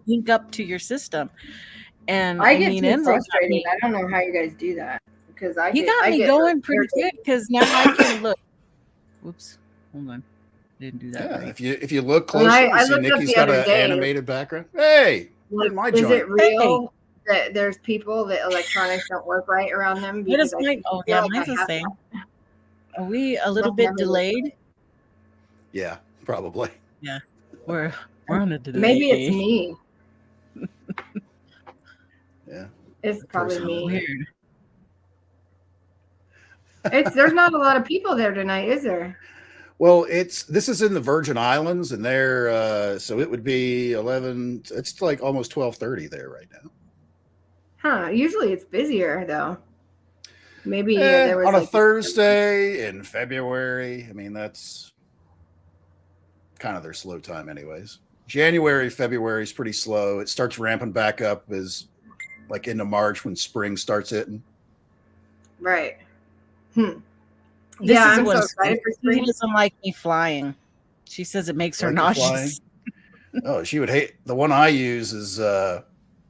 link up to your system. And I get too frustrated. I don't know how you guys do that because you got me going pretty good because now I can look. Whoops, hold on, didn't do that. Yeah, right. if you look closely, you see Nikki's got an animated background. Hey, my is joint. it real that there's people that electronics don't work right around them? Mine's the same. Are we a little bit delayed? Yeah, probably. Yeah, we're on a delay. Maybe it's me. Yeah, it's probably me. Weird. There's not a lot of people there tonight, is there? Well, this is in the Virgin Islands, and they're so it would be 11. It's like almost 12:30 there right now. Huh? Usually it's busier though. Maybe there was on a Thursday in February. I mean, that's kind of their slow time, anyways. January, February is pretty slow. It starts ramping back up as like into March when spring starts hitting. Right. I'm so excited for spring. She doesn't like me flying. She says it makes her nauseous. Oh, she would hate. The one I use is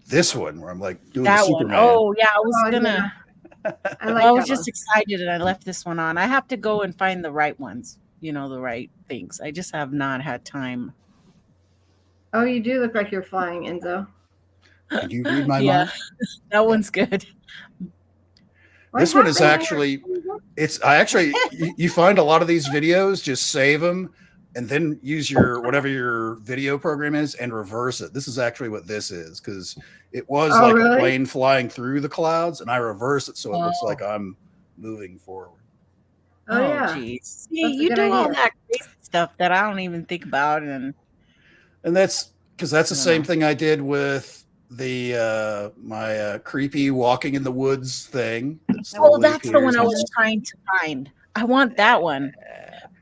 this one where I'm like doing that the Superman. One. Oh yeah, I was gonna. I was just excited and I left this one on. I have to go and find the right ones. The right things. I just have not had time. Oh, you do look like you're flying, Enzo. Did you read my mind? That one's good. This one is actually, you find a lot of these videos, just save them and then use whatever your video program is and reverse it. This is actually what this is because it was a plane flying through the clouds and I reverse it so it looks like I'm moving forward. Oh yeah. Geez. See, you do all that crazy stuff that I don't even think about. And that's because that's the same thing I did with the my creepy walking in the woods thing. That's the one I was trying to find. I want that one.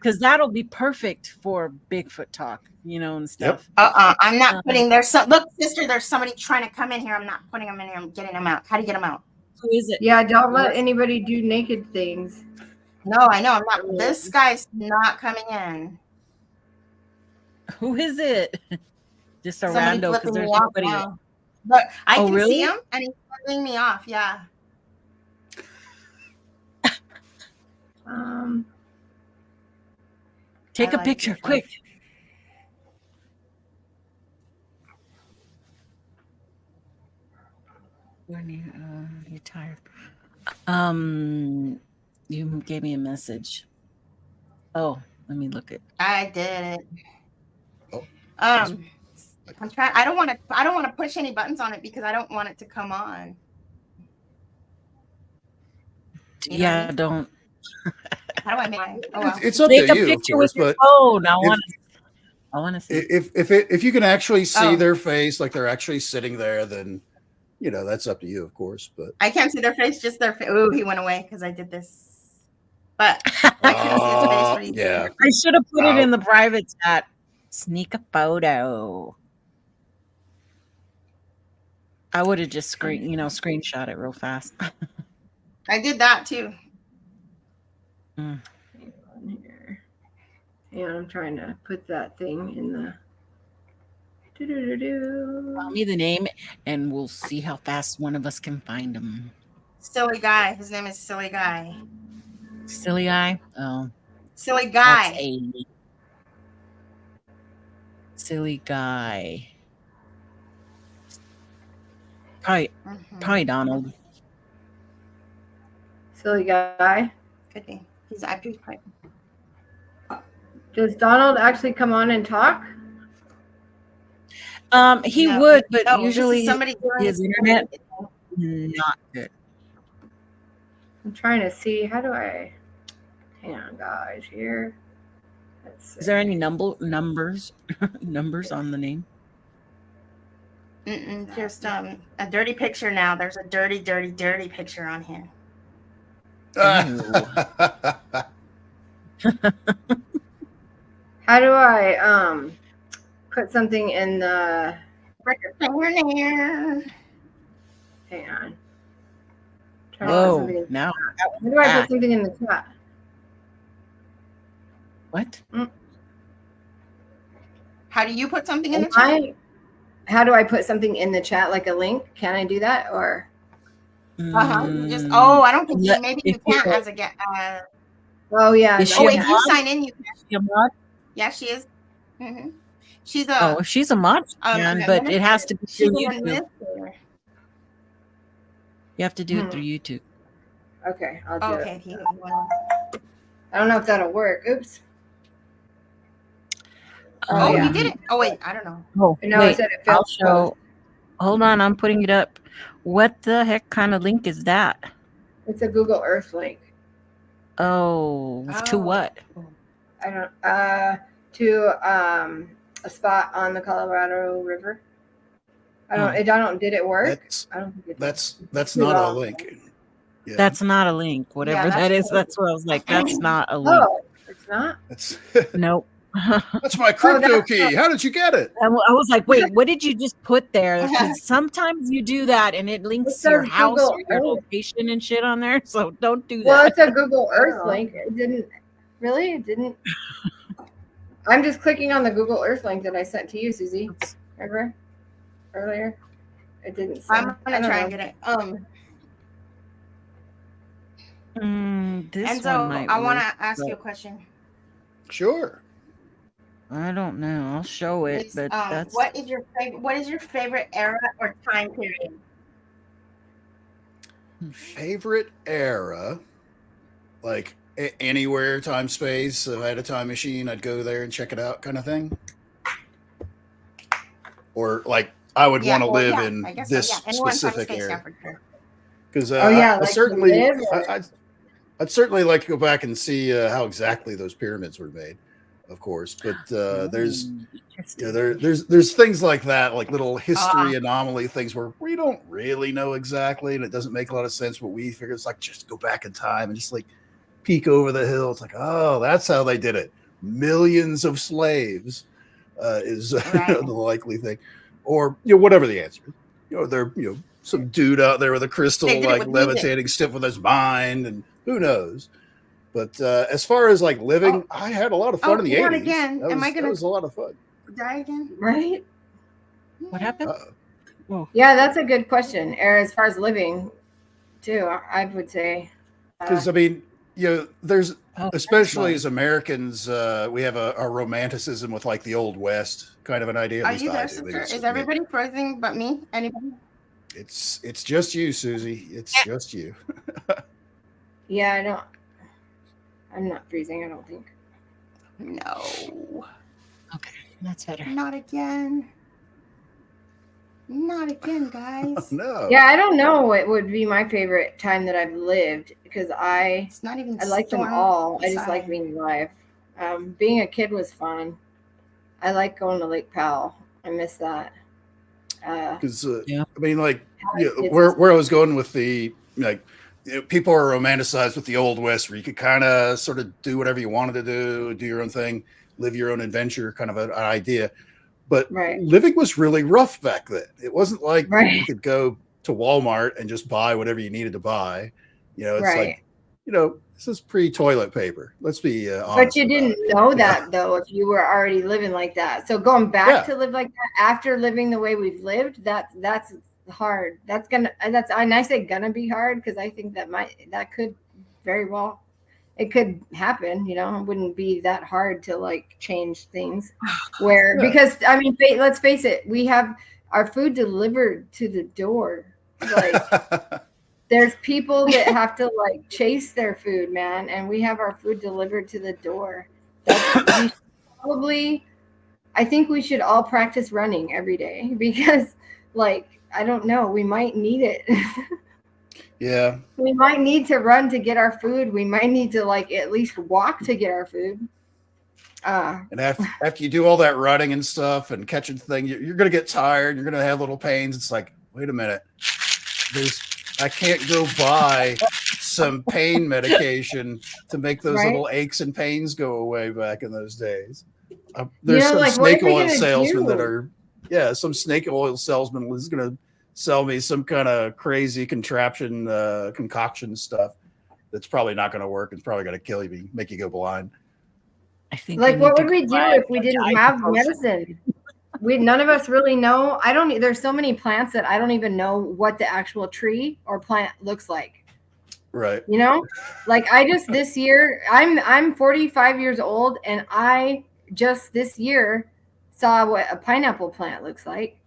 because that'll be perfect for Bigfoot talk, and stuff. I'm not putting look, sister, there's somebody trying to come in here. I'm not putting them in here. I'm getting them out. How do you get them out? Who is it? Yeah, don't let anybody do naked things. No, I know. I'm not. This guy's not coming in. Who is it? Just a Somebody rando, because flipping there's me off nobody. now. But I can really? see him, and he's flipping me off. Yeah. Take a picture, quick. When you're tired. You gave me a message. Oh, let me look it. I did it. Oh. I'm trying. I don't want to push any buttons on it because I don't want it to come on. You know what I mean? Don't. How do I make? Oh, well. It's up Take to a you, picture of course, with your but phone. I want to see. if you can actually see their face, like they're actually sitting there, then that's up to you, of course. But I can't see their face, just their face. Ooh, he went away because I did this. But I couldn't see his face. When he yeah. I should have put it in the private chat. Sneak a photo. I would have just screenshot it real fast. I did that too. Yeah, I'm trying to put that thing in the. Tell me the name, and we'll see how fast one of us can find him. Silly guy. His name is Silly Guy. Silly Guy. Oh, Silly Guy. that's a Silly Guy. Probably Donald. Silly Guy. Could be. He's probably. Does Donald actually come on and talk? He would, but usually somebody his internet not good. I'm trying to see. How do I? Hang on, guys. Here. Is there any numbers on the name? Just a dirty picture now. There's a dirty picture on here. How do I put something in the? Hang on. Whoa! Now, how do I put something in the chat? What? How do you put something in the chat? How do I put something in the chat, like a link? Can I do that, or? Just I don't think maybe you can't as a guest. Oh yeah. If you sign in, you can. She a mod? Yeah, she is. Mm-hmm. She's a. if she's a mod, but it has to be through YouTube. You have to do it through YouTube. Okay, I'll do it. Okay. I don't know if that'll work. Oops. You did it. Oh wait, I don't know. Oh, no, wait, I'll show. Hold on, I'm putting it up. What the heck kind of link is that? It's a Google Earth link. To what? I don't. To a spot on the Colorado River. Did it work? I don't think it that's not a link. Yeah. That's not a link. Whatever that is, that's what I was like. That's not a link. Oh, it's not. Nope. That's my crypto key. How did you get it? I was like, wait, what did you just put there? Because sometimes you do that and it links your house or your location and shit on there. So don't do that. Well, it's a Google Earth link. It didn't. Really? It didn't. I'm just clicking on the Google Earth link that I sent to you, Susie. Remember? Earlier? It didn't. I'm going to try and get it. Enzo, I want to ask you a question. Sure. I don't know. I'll show it, but that's what is your favorite era or time period? Favorite era, like anywhere, time, space. If I had a time machine, I'd go there and check it out, kind of thing. Or like I would want to live in this specific area. Because I'd certainly like to go back and see how exactly those pyramids were made, of course. But there's things like that, like little history anomaly things where we don't really know exactly, and it doesn't make a lot of sense. But we figure it's like just go back in time and just like peek over the hill. It's like, oh, that's how they did it. Millions of slaves is Right. the likely thing, or whatever the answer is. They're some dude out there with a crystal They did it like with music. levitating stiff with his mind, and who knows. But as far as like living, I had a lot of fun in the not 80s. again. That was a lot of fun. Die again? Right? What happened? Yeah, that's a good question. Or as far as living, too, I would say. Because I mean, there's Oh, especially that's as Americans, we have a romanticism with like the Old West kind of an idea. At Are least you I there, do. sister? It's Is everybody frozen but me? Anybody? It's just you, Susie. It's just you. Yeah, I'm not freezing, I don't think. No. Okay, that's better. Not again. Not again, guys. No. Yeah, I don't know what would be my favorite time that I've lived because It's not even. I like them storm all. I just outside. like being alive. Being a kid was fun. I like going to Lake Powell. I miss that. Because Yeah. I mean, like, It's- where I was going with the like, people are romanticized with the Old West, where you could kind of sort of do whatever you wanted to do your own thing, live your own adventure, kind of an idea. But Right. living was really rough back then. It wasn't like Right. you could go to Walmart and just buy whatever you needed to buy. It's Right. like, this is pre-toilet paper. Let's be honest. But you about didn't it. know that though if you were already living like that. So going back Yeah. to live like that after living the way we've lived, that's hard. And I say gonna be hard because I think that could very well, it could happen. It wouldn't be that hard to like change things. Yeah. Because I mean, let's face it, we have our food delivered to the door. Like there's people that have to like chase their food, man, and we have our food delivered to the door. I think we should all practice running every day because, like, I don't know, we might need it. Yeah. We might need to run to get our food. We might need to like at least walk to get our food. And after you do all that running and stuff and catching things, you're going to get tired. You're going to have little pains. It's like, wait a minute. I can't go buy some pain medication to make those Right. little aches and pains go away back in those days. There's some like, what snake are we oil gonna salesmen do? some snake oil salesman is going to sell me some kind of crazy concoction stuff that's probably not going to work. It's probably going to kill you, make you go blind. I think. Like, you what need would to we do try if we didn't have ibuprofen. medicine? None of us really know. There's so many plants that I don't even know what the actual tree or plant looks like. Right. Like I just this year, I'm 45 years old, and I just this year saw what a pineapple plant looks like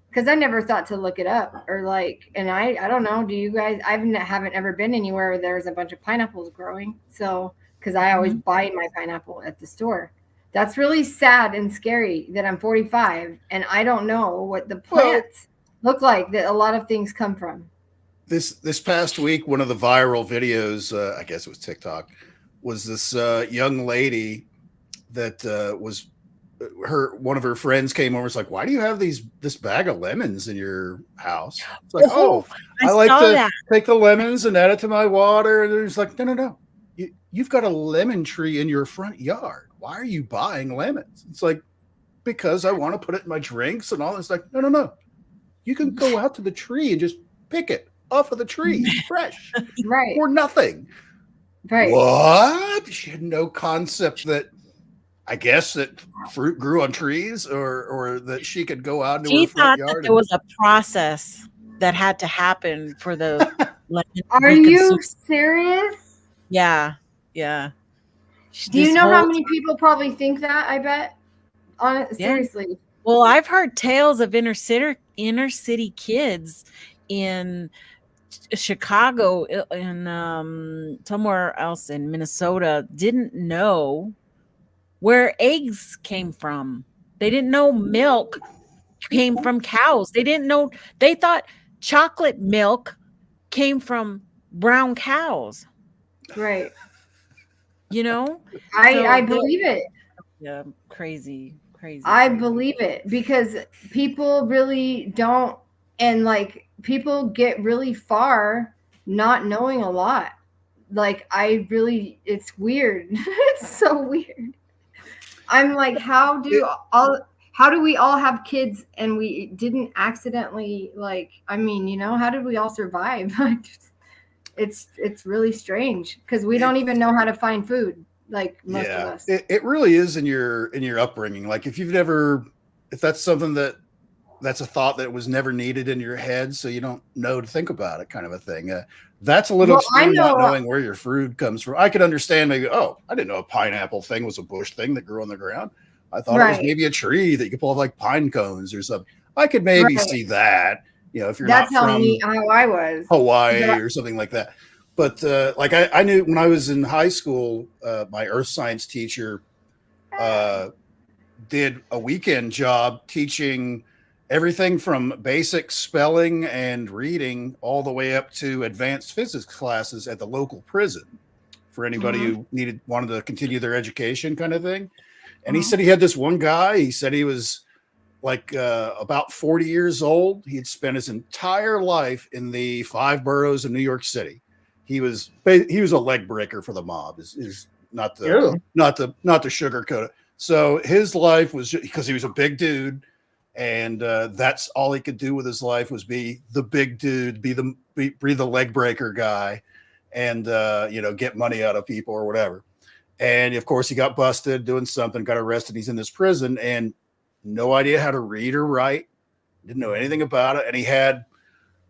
because I never thought to look it up or like. And I don't know. Do you guys? I haven't ever been anywhere where there's a bunch of pineapples growing. So because I always buy my pineapple at the store. That's really sad and scary that I'm 45 and I don't know what the plants look like that a lot of things come from. This past week, one of the viral videos, I guess it was TikTok, was this young lady that one of her friends came over. It's like, why do you have this bag of lemons in your house? It's like, I like to take the lemons and add it to my water. And it's like, no. You've got a lemon tree in your front yard. Why are you buying lemons? It's like, because I want to put it in my drinks and all. It's like, no. You can go out to the tree and just pick it off of the tree fresh. Right. For nothing. Right. What? She had no concept that, I guess, that fruit grew on trees or that she could go out into her front yard. That there was a process that had to happen for the lemon to Are be you consumed. serious? Yeah. Do you know how many people probably think that? I bet. Seriously. Well, I've heard tales of inner city kids in Chicago and somewhere else in Minnesota didn't know where eggs came from. They didn't know milk came from cows. They didn't know. They thought chocolate milk came from brown cows. Right. I believe it. Yeah, crazy. I believe it because people really don't, and like people get really far not knowing a lot. like, it's weird. It's so weird. I'm like, how do we all have kids and we didn't accidentally, like, I mean, you know, how did we all survive? It's really strange because we don't even know how to find food, like most of us. It really is in your upbringing. Like if that's something that's a thought that was never needed in your head, so you don't know to think about it, kind of a thing. That's a little extreme, not knowing where your food comes from. I could understand maybe, oh, I didn't know a pineapple thing was a bush thing that grew on the ground. I thought it was maybe a tree that you could pull off like pine cones or something. I could maybe see that, you know, if you're not from how I was Hawaii or something like that. But like I knew when I was in high school, my earth science teacher did a weekend job teaching everything from basic spelling and reading all the way up to advanced physics classes at the local prison for anybody who wanted to continue their education, kind of thing. And he said he had this one guy. He said he was like about 40 years old. He had spent his entire life in the 5 boroughs of New York City. He was a leg breaker for the mob. Is not the sugarcoat it. So his life was, because he was a big dude, and that's all he could do with his life was be the big dude, be the leg breaker guy, and you know, get money out of people or whatever. And of course, he got busted doing something, got arrested. He's in this prison and no idea how to read or write, didn't know anything about it. And he had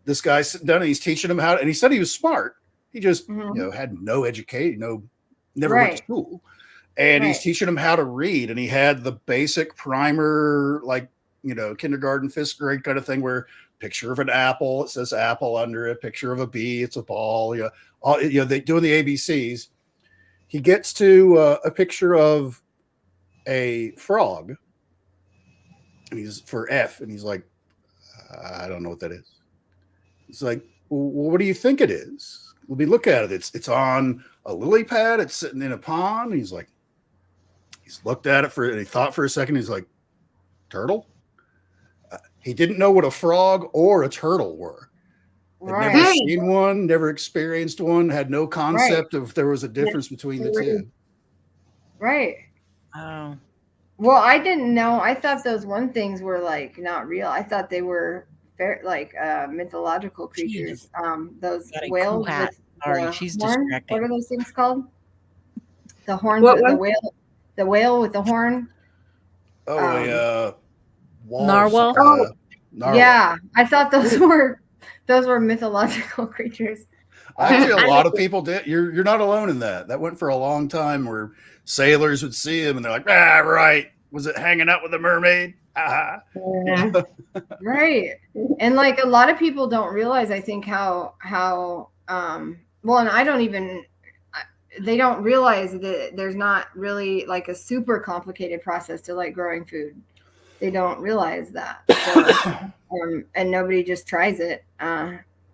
this guy sitting down and he's teaching him how to, and he said he was smart. He just, you know, had no education, never went to school. And he's teaching him how to read. And he had the basic primer, like, you know, kindergarten, 5th grade kind of thing, where picture of an apple, it says apple under it, picture of a bee, it's a ball, they doing the ABCs. He gets to a picture of a frog, and he's for F, and he's like, I don't know what that is. He's like, well, what do you think it is? Let me look at it. It's on a lily pad. It's sitting in a pond. And he's like, he's looked at it and he thought for a second. He's like, turtle? He didn't know what a frog or a turtle were. Had never seen one, never experienced one, had no concept of there was a difference between the two. Right. Oh. Well, I didn't know. I thought those one things were like not real. I thought they were like mythological creatures. Those whales with she's horn. distracting. What are those things called? The horns. The whale with the horn. Oh, narwhal. Narwhal. Yeah, I thought those were mythological creatures. Actually, a lot of people did. You're not alone in that. That went for a long time where sailors would see him and they're like, right. Was it hanging out with a mermaid? Right. And like a lot of people don't realize, I think, how well, and I don't even, they don't realize that there's not really like a super complicated process to like growing food. They don't realize that. So, and nobody just tries it.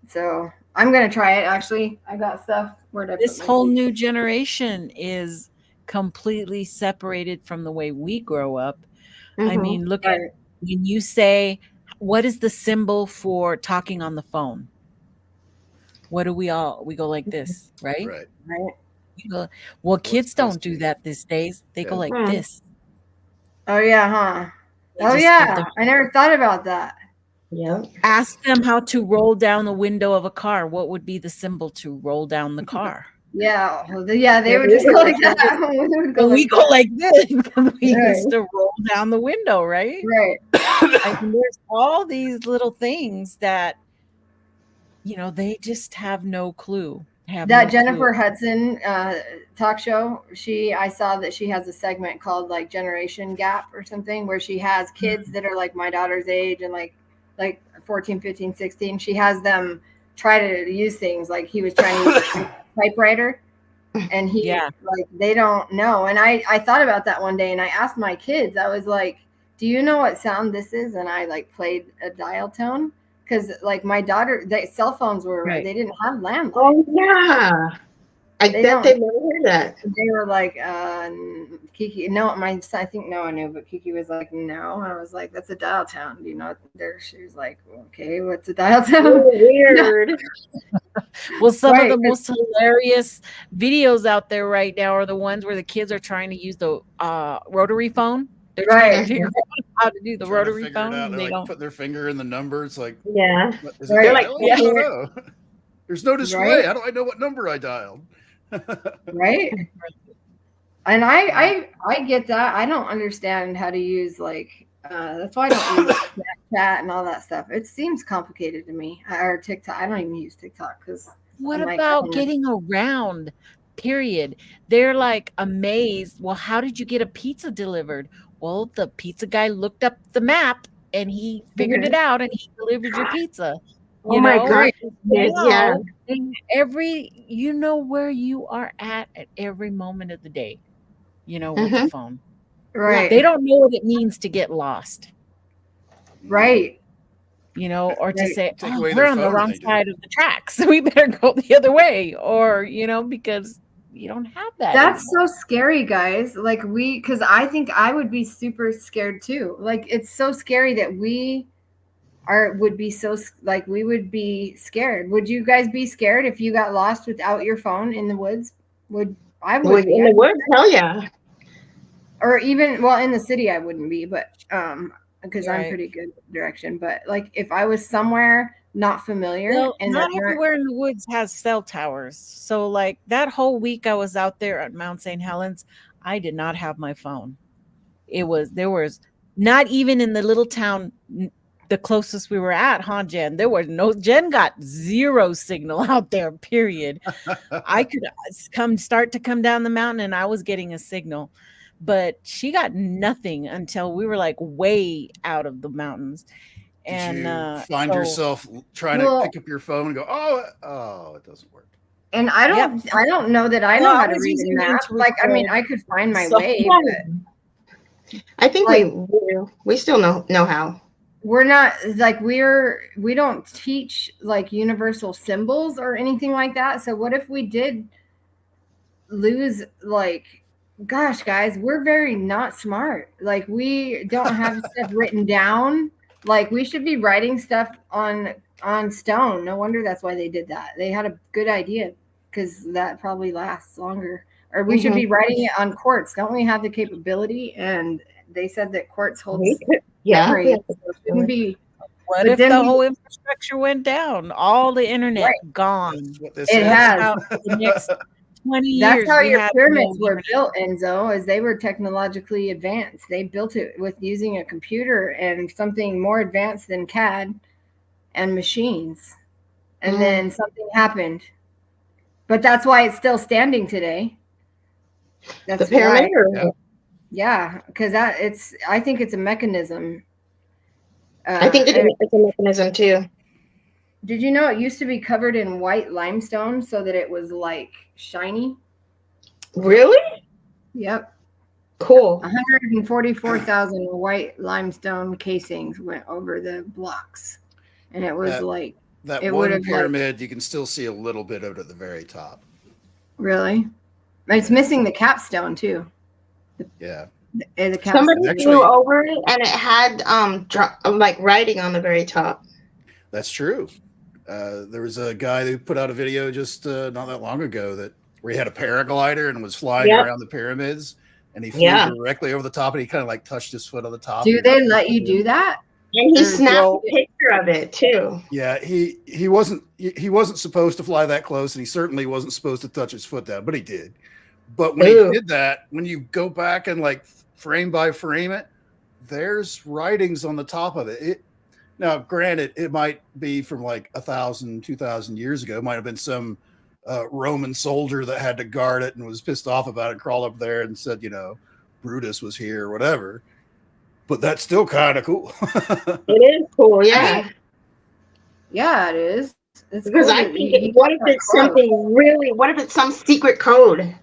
So I'm going to try it. Actually, I got stuff. This whole new generation is completely separated from the way we grow up. I mean, look at when you say, what is the symbol for talking on the phone? What do we go like this, right? Right. Well, kids don't do that these days. They go like this. Oh yeah, huh? Oh yeah, I never thought about that. Yeah. Ask them how to roll down the window of a car. What would be the symbol to roll down the car? Yeah, they would just go like that. We go like this. We used to roll down the window, right? Right. I mean, there's all these little things that, they just have no clue. Jennifer Hudson talk show, I saw that she has a segment called like Generation Gap or something, where she has kids that are like my daughter's age and like 14, 15, 16. She has them try to use things like he was trying to use a typewriter, and they don't know. And I thought about that one day, and I asked my kids, I was like, do you know what sound this is? And I like played a dial tone. Because like my daughter, cell phones were, they didn't have landlines. Oh yeah. I bet they've never heard that. They were like, Kiki. No, I think Noah knew, but Kiki was like, no. I was like, that's a dial tone. Do you know? There, she was like, okay, what's a dial tone? Oh, weird. Well, some of the most hilarious videos out there right now are the ones where the kids are trying to use the rotary phone. They're trying to figure out how to do the rotary phone. They like put their finger in the number. It's like, yeah. They're like, I don't know. There's no display. How do I know what number I dialed? Right. And I get that. I don't understand how to use like that's why I don't use Snapchat and all that stuff. It seems complicated to me. Or TikTok. I don't even use TikTok because what about getting around? Period. They're like amazed. Well, how did you get a pizza delivered? Well, the pizza guy looked up the map and he figured it out and he delivered your pizza. Oh my God. Yeah. You know where you are at every moment of the day, with the phone. Right. They don't know what it means to get lost. Right. Or to say, we're on the wrong side of the tracks. So we better go the other way. Or, because you don't have that. That's so scary, guys. Like because I think I would be super scared too. Like it's so scary that we would be so like we would be scared. Would you guys be scared if you got lost without your phone in the woods? I would be. In the woods? Hell yeah. Or even in the city I wouldn't be, but because I'm pretty good with direction. But like if I was somewhere not familiar, and not everywhere in the woods has cell towers. So like that whole week I was out there at Mount St. Helens, I did not have my phone. There was not even in the little town. The closest we were at, Jen? Jen got zero signal out there, period. I could start to come down the mountain and I was getting a signal, but she got nothing until we were like way out of the mountains. And did you find yourself trying to pick up your phone and go, oh, it doesn't work. And I don't know that I know how to read a map. Like, I mean, I could find my way, but I think we still know how. We're not like we don't teach like universal symbols or anything like that. So what if we did lose gosh, guys, we're very not smart. Like we don't have stuff written down. Like we should be writing stuff on stone. No wonder that's why they did that. They had a good idea because that probably lasts longer. Or we should be writing it on quartz. Don't we have the capability? And they said that quartz holds memory. So it shouldn't be. What if the whole infrastructure went down? All the internet gone. It has. The next 20 years. That's how your pyramids were built, Enzo, as they were technologically advanced. They built it with using a computer and something more advanced than CAD and machines. And then something happened. But that's why it's still standing today. That's the pyramid? Yeah, because I think it's a mechanism. I think it's a mechanism too. Did you know it used to be covered in white limestone so that it was like shiny? Really? Yep. Cool. 144,000 white limestone casings went over the blocks. And it was that one pyramid, you can still see a little bit of it at the very top. Really? But it's missing the capstone too. Yeah. Somebody flew over it and it had writing on the very top. That's true. There was a guy who put out a video just not that long ago where he had a paraglider and was flying around the pyramids, and he flew directly over the top, and he kind of like touched his foot on the top. Do they let you do that? And he snapped a picture of it too. Yeah, he wasn't supposed to fly that close, and he certainly wasn't supposed to touch his foot down, but he did. But when he did that, when you go back and like frame by frame it, there's writings on the top of it. Now, granted, it might be from like 1,000, 2,000 years ago. It might have been some Roman soldier that had to guard it and was pissed off about it, crawled up there and said, Brutus was here or whatever. But that's still kind of cool. It is cool, yeah. Yeah, it is. It's because cool. I think what if it's some secret code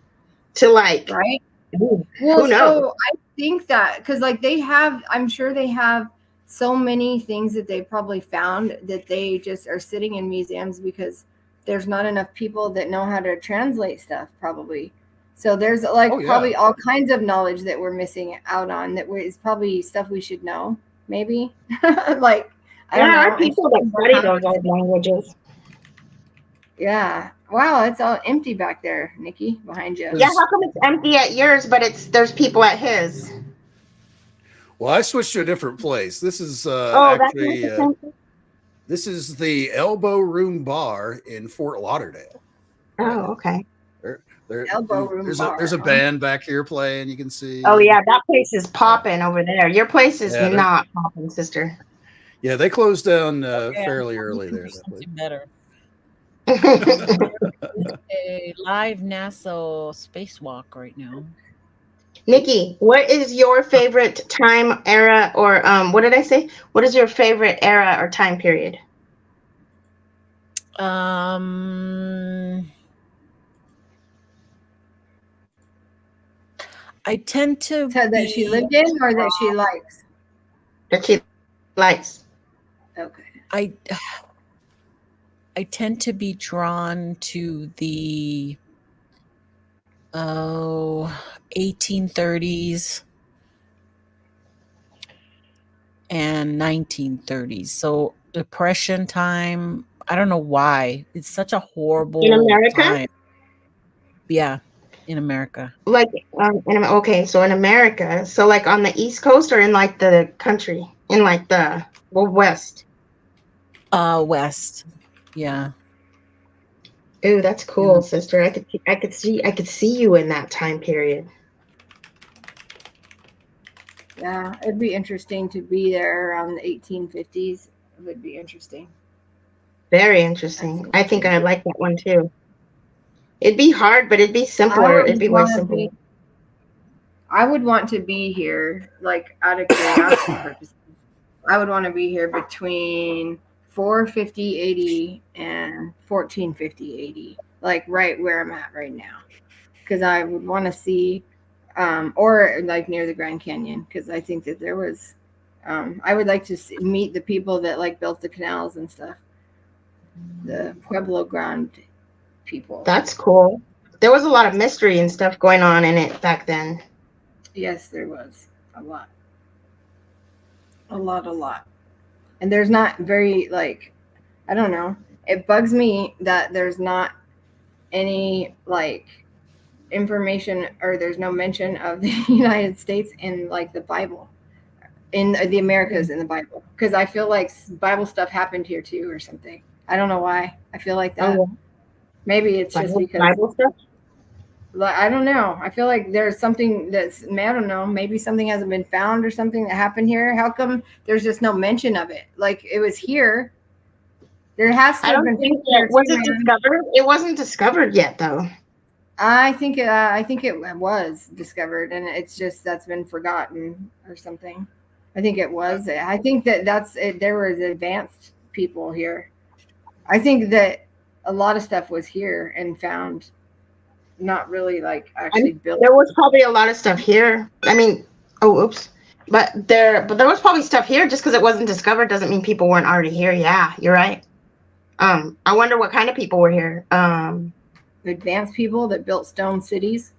to right? Well, who knows? So I think that because I'm sure they have so many things that they probably found that they just are sitting in museums because there's not enough people that know how to translate stuff, probably. So there's like probably all kinds of knowledge that we're missing out on that is probably stuff we should know, maybe. Like, I don't know. There are people that study those old languages. Yeah. Wow, it's all empty back there, Nikki, behind you. Yeah, how come it's empty at yours, but there's people at his? Well, I switched to a different place. This is actually this is the Elbow Room Bar in Fort Lauderdale. Oh, okay. Elbow Room Bar. There's a band back here playing. You can see. Oh yeah, that place is popping over there. Your place is not popping, sister. Yeah, they closed down fairly early there. Something better. A live NASA spacewalk right now. Nikki, what is your favorite time era, or what did I say? What is your favorite era or time period? I tend to that she lived in, or that she likes. That she likes. Okay. I tend to be drawn to the 1830s and 1930s. So Depression time. I don't know why. It's such a horrible in America. Time. Yeah, in America. Like okay, so in America, so like on the East Coast or in like the country, in like the West. West. Yeah. Ooh, that's cool, sister. I could see you in that time period. Yeah, it'd be interesting to be there around the 1850s. It would be interesting. Very interesting. I think I'd like that one too. It'd be hard, but it'd be simpler. It'd be more simple. I would want to be here, like, out of curiosity purposes. I would want to be here between 450 AD and 1450 AD, like right where I'm at right now, because I would want to see, or like near the Grand Canyon, because I think that there was, I would like to meet the people that like built the canals and stuff, the Pueblo Grande people. That's cool. There was a lot of mystery and stuff going on in it back then. Yes, there was a lot. And there's not very, like, I don't know. It bugs me that there's not any, like, information, or there's no mention of the United States in, like, the Bible, in the Americas in the Bible. Because I feel like Bible stuff happened here, too, or something. I don't know why. I feel like that. Oh, maybe it's just because Bible stuff? I don't know. I feel like there's something that's, I don't know, maybe something hasn't been found or something that happened here. How come there's just no mention of it? Like, it was here. There has to have been. Was it discovered? It wasn't discovered yet, though. I think it was discovered, and it's just that's been forgotten or something. I think it was. I think that's it. There was advanced people here. I think that a lot of stuff was here and found. Not really like actually built. There was probably a lot of stuff here. I mean, but there was probably stuff here. Just because it wasn't discovered doesn't mean people weren't already here. Yeah, you're right. I wonder what kind of people were here. Advanced people that built stone cities.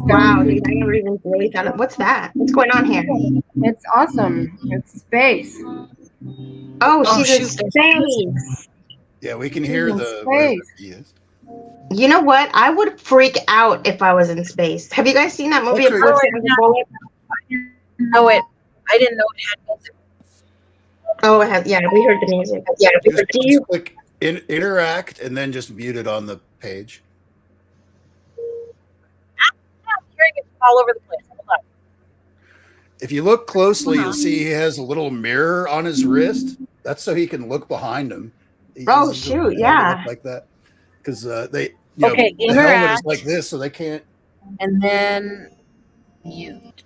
Wow, dude, I never even really thought of what's that? What's going on here? It's awesome. It's space. Oh, she's in space. Yeah, we can hear the. Space. You know what? I would freak out if I was in space. Have you guys seen that movie? I didn't know it had music. Oh, it has. Yeah, we heard the music. Yeah, just click interact and then just mute it on the page. I'm hearing it all over the place. If you look closely, you'll see he has a little mirror on his wrist. That's so he can look behind him. Oh shoot! Yeah, like that, because they the helmet is like this, so they can't. And then mute.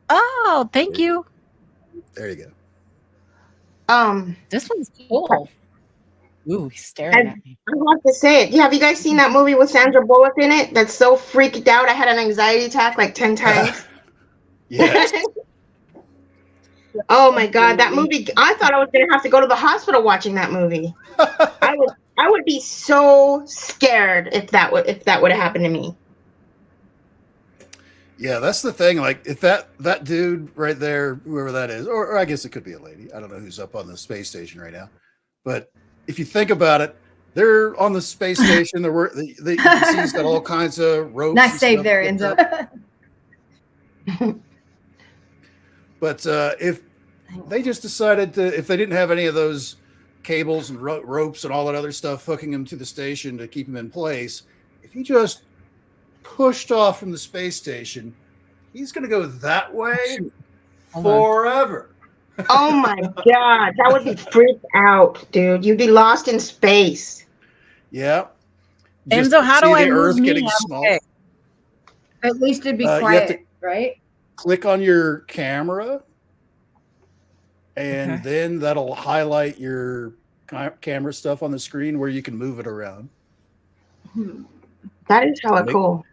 Oh, thank you. There you go. This one's cool. Ooh, he's staring at me. I have to say it. Yeah, have you guys seen that movie with Sandra Bullock in it? That's so freaked out. I had an anxiety attack like 10 times. Yes. Oh my God, that movie! I thought I was gonna have to go to the hospital watching that movie. I would be so scared if that would have happened to me. Yeah, that's the thing. Like, if that dude right there, whoever that is, or I guess it could be a lady. I don't know who's up on the space station right now. But if you think about it, they're on the space station. You can see he's got all kinds of ropes. Nice save there, Enzo. But if they just decided if they didn't have any of those cables and ropes and all that other stuff hooking him to the station to keep him in place, if he just pushed off from the space station, he's going to go that way forever. Oh my God, that would be freaked out, dude. You'd be lost in space. Yeah. Enzo, how do I move Earth me? getting small? Okay. At least it'd be quiet, right? Click on your camera, and then that'll highlight your camera stuff on the screen where you can move it around. That is hella cool.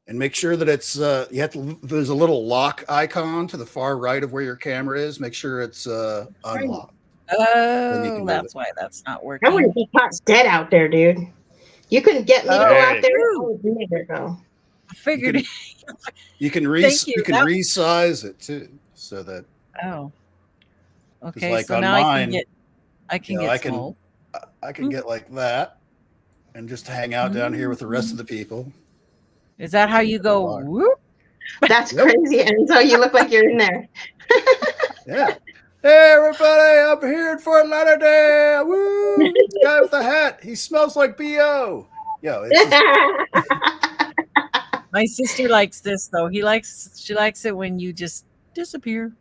And make sure that it's there's a little lock icon to the far right of where your camera is. Make sure it's unlocked. Oh, that's why that's not working. I wouldn't be caught dead out there, dude. You couldn't get me to go out there. I figured you can resize it too, so that. Oh. Okay, like so on now mine, I can get small. I can get like that, and just hang out down here with the rest of the people. Is that how you go? Whoop? That's crazy, and so you look like you're in there. Yeah. Hey everybody, I'm here in Fort Lauderdale. Woo! Guy with the hat. He smells like BO. Yo, my sister likes this though. She likes it when you just disappear.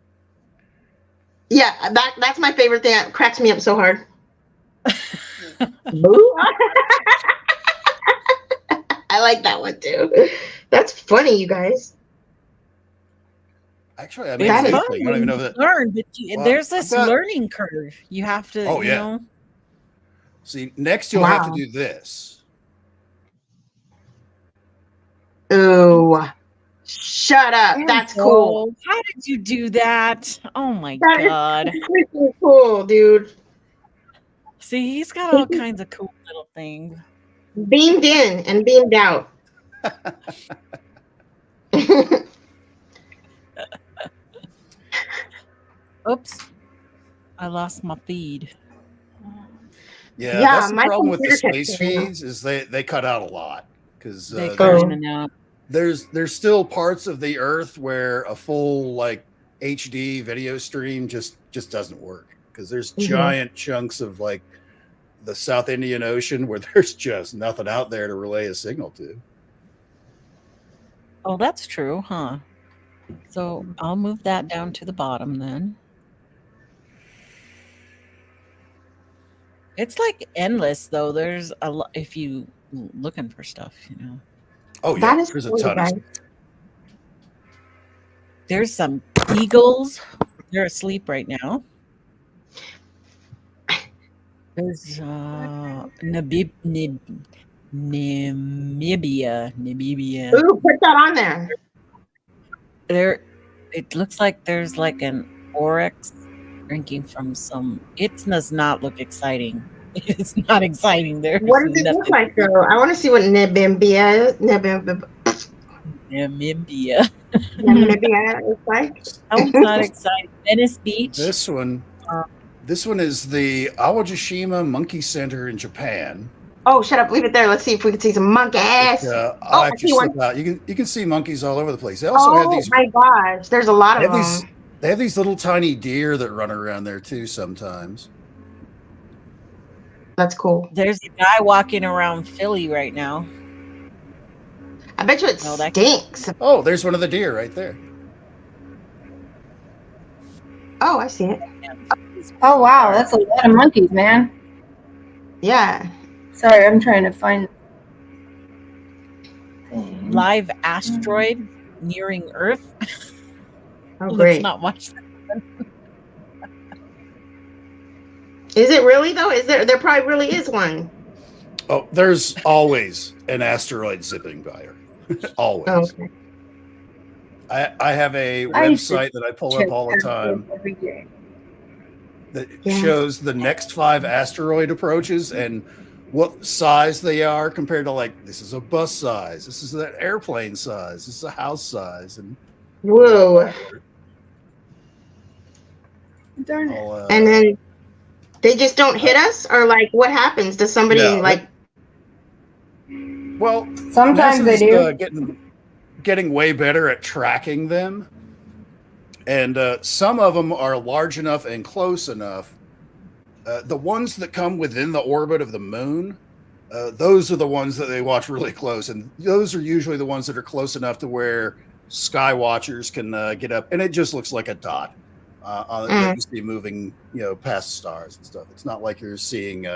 Yeah, that's my favorite thing. It cracks me up so hard. I like that one too. That's funny, you guys. Actually, I mean, it's fun. I don't even know that. Learn, but there's this learning curve. You have to. Oh, you know. See, next you'll have to do this. Ooh, shut up! That's cool. How did you do that? Oh my God! That's freaking cool, dude. See, he's got all kinds of cool little things. Beamed in and beamed out. Oops, I lost my feed. Yeah, that's the problem with the space feeds is they cut out a lot because there's still parts of the Earth where a full like HD video stream just doesn't work because there's giant chunks of like the South Indian Ocean where there's just nothing out there to relay a signal to. Oh, that's true, huh? So I'll move that down to the bottom then. It's like endless though. There's a lot if you looking for stuff, you know. Oh yeah, there's a ton of stuff. There's some eagles. They're asleep right now. There's Namibia. Ooh, put that on there. It looks like there's like an oryx drinking from some. It does not look exciting. It's not exciting. There. What does it look like though? I want to see what Namibia is. Namibia looks like. That one's not exciting. Venice Beach. This one is the Awajishima Monkey Center in Japan. Oh, shut up! Leave it there. Let's see if we can see some monkeys. I'll actually slip out. You can see monkeys all over the place. They also have these. Oh my gosh! There's a lot of them. They have these little tiny deer that run around there too sometimes. That's cool. There's a guy walking around Philly right now. I bet you it stinks. Oh, there's one of the deer right there. Oh, I see it. Oh wow, that's a lot of monkeys, man. Yeah. Sorry, I'm trying to find live asteroid nearing Earth. Oh, great. Let's not watch that. Is it really though? Is there probably really is one. Oh, there's always an asteroid zipping by her. Always. Oh, okay. I have a I used to website that I pull check up all the time every day. that Yeah. shows the next 5 asteroid approaches and what size they are compared to, like, this is a bus size, this is an airplane size, this is a house size, and Whoa. Darn it. I'll, And then they just don't hit us, or like what happens? Does somebody no, like? well, Sometimes they NASA's, do. getting way better at tracking them, and some of them are large enough and close enough. The ones that come within the orbit of the moon, those are the ones that they watch really close, and those are usually the ones that are close enough to where sky watchers can get up, and it just looks like a dot that you see moving, past stars and stuff. It's not like you're seeing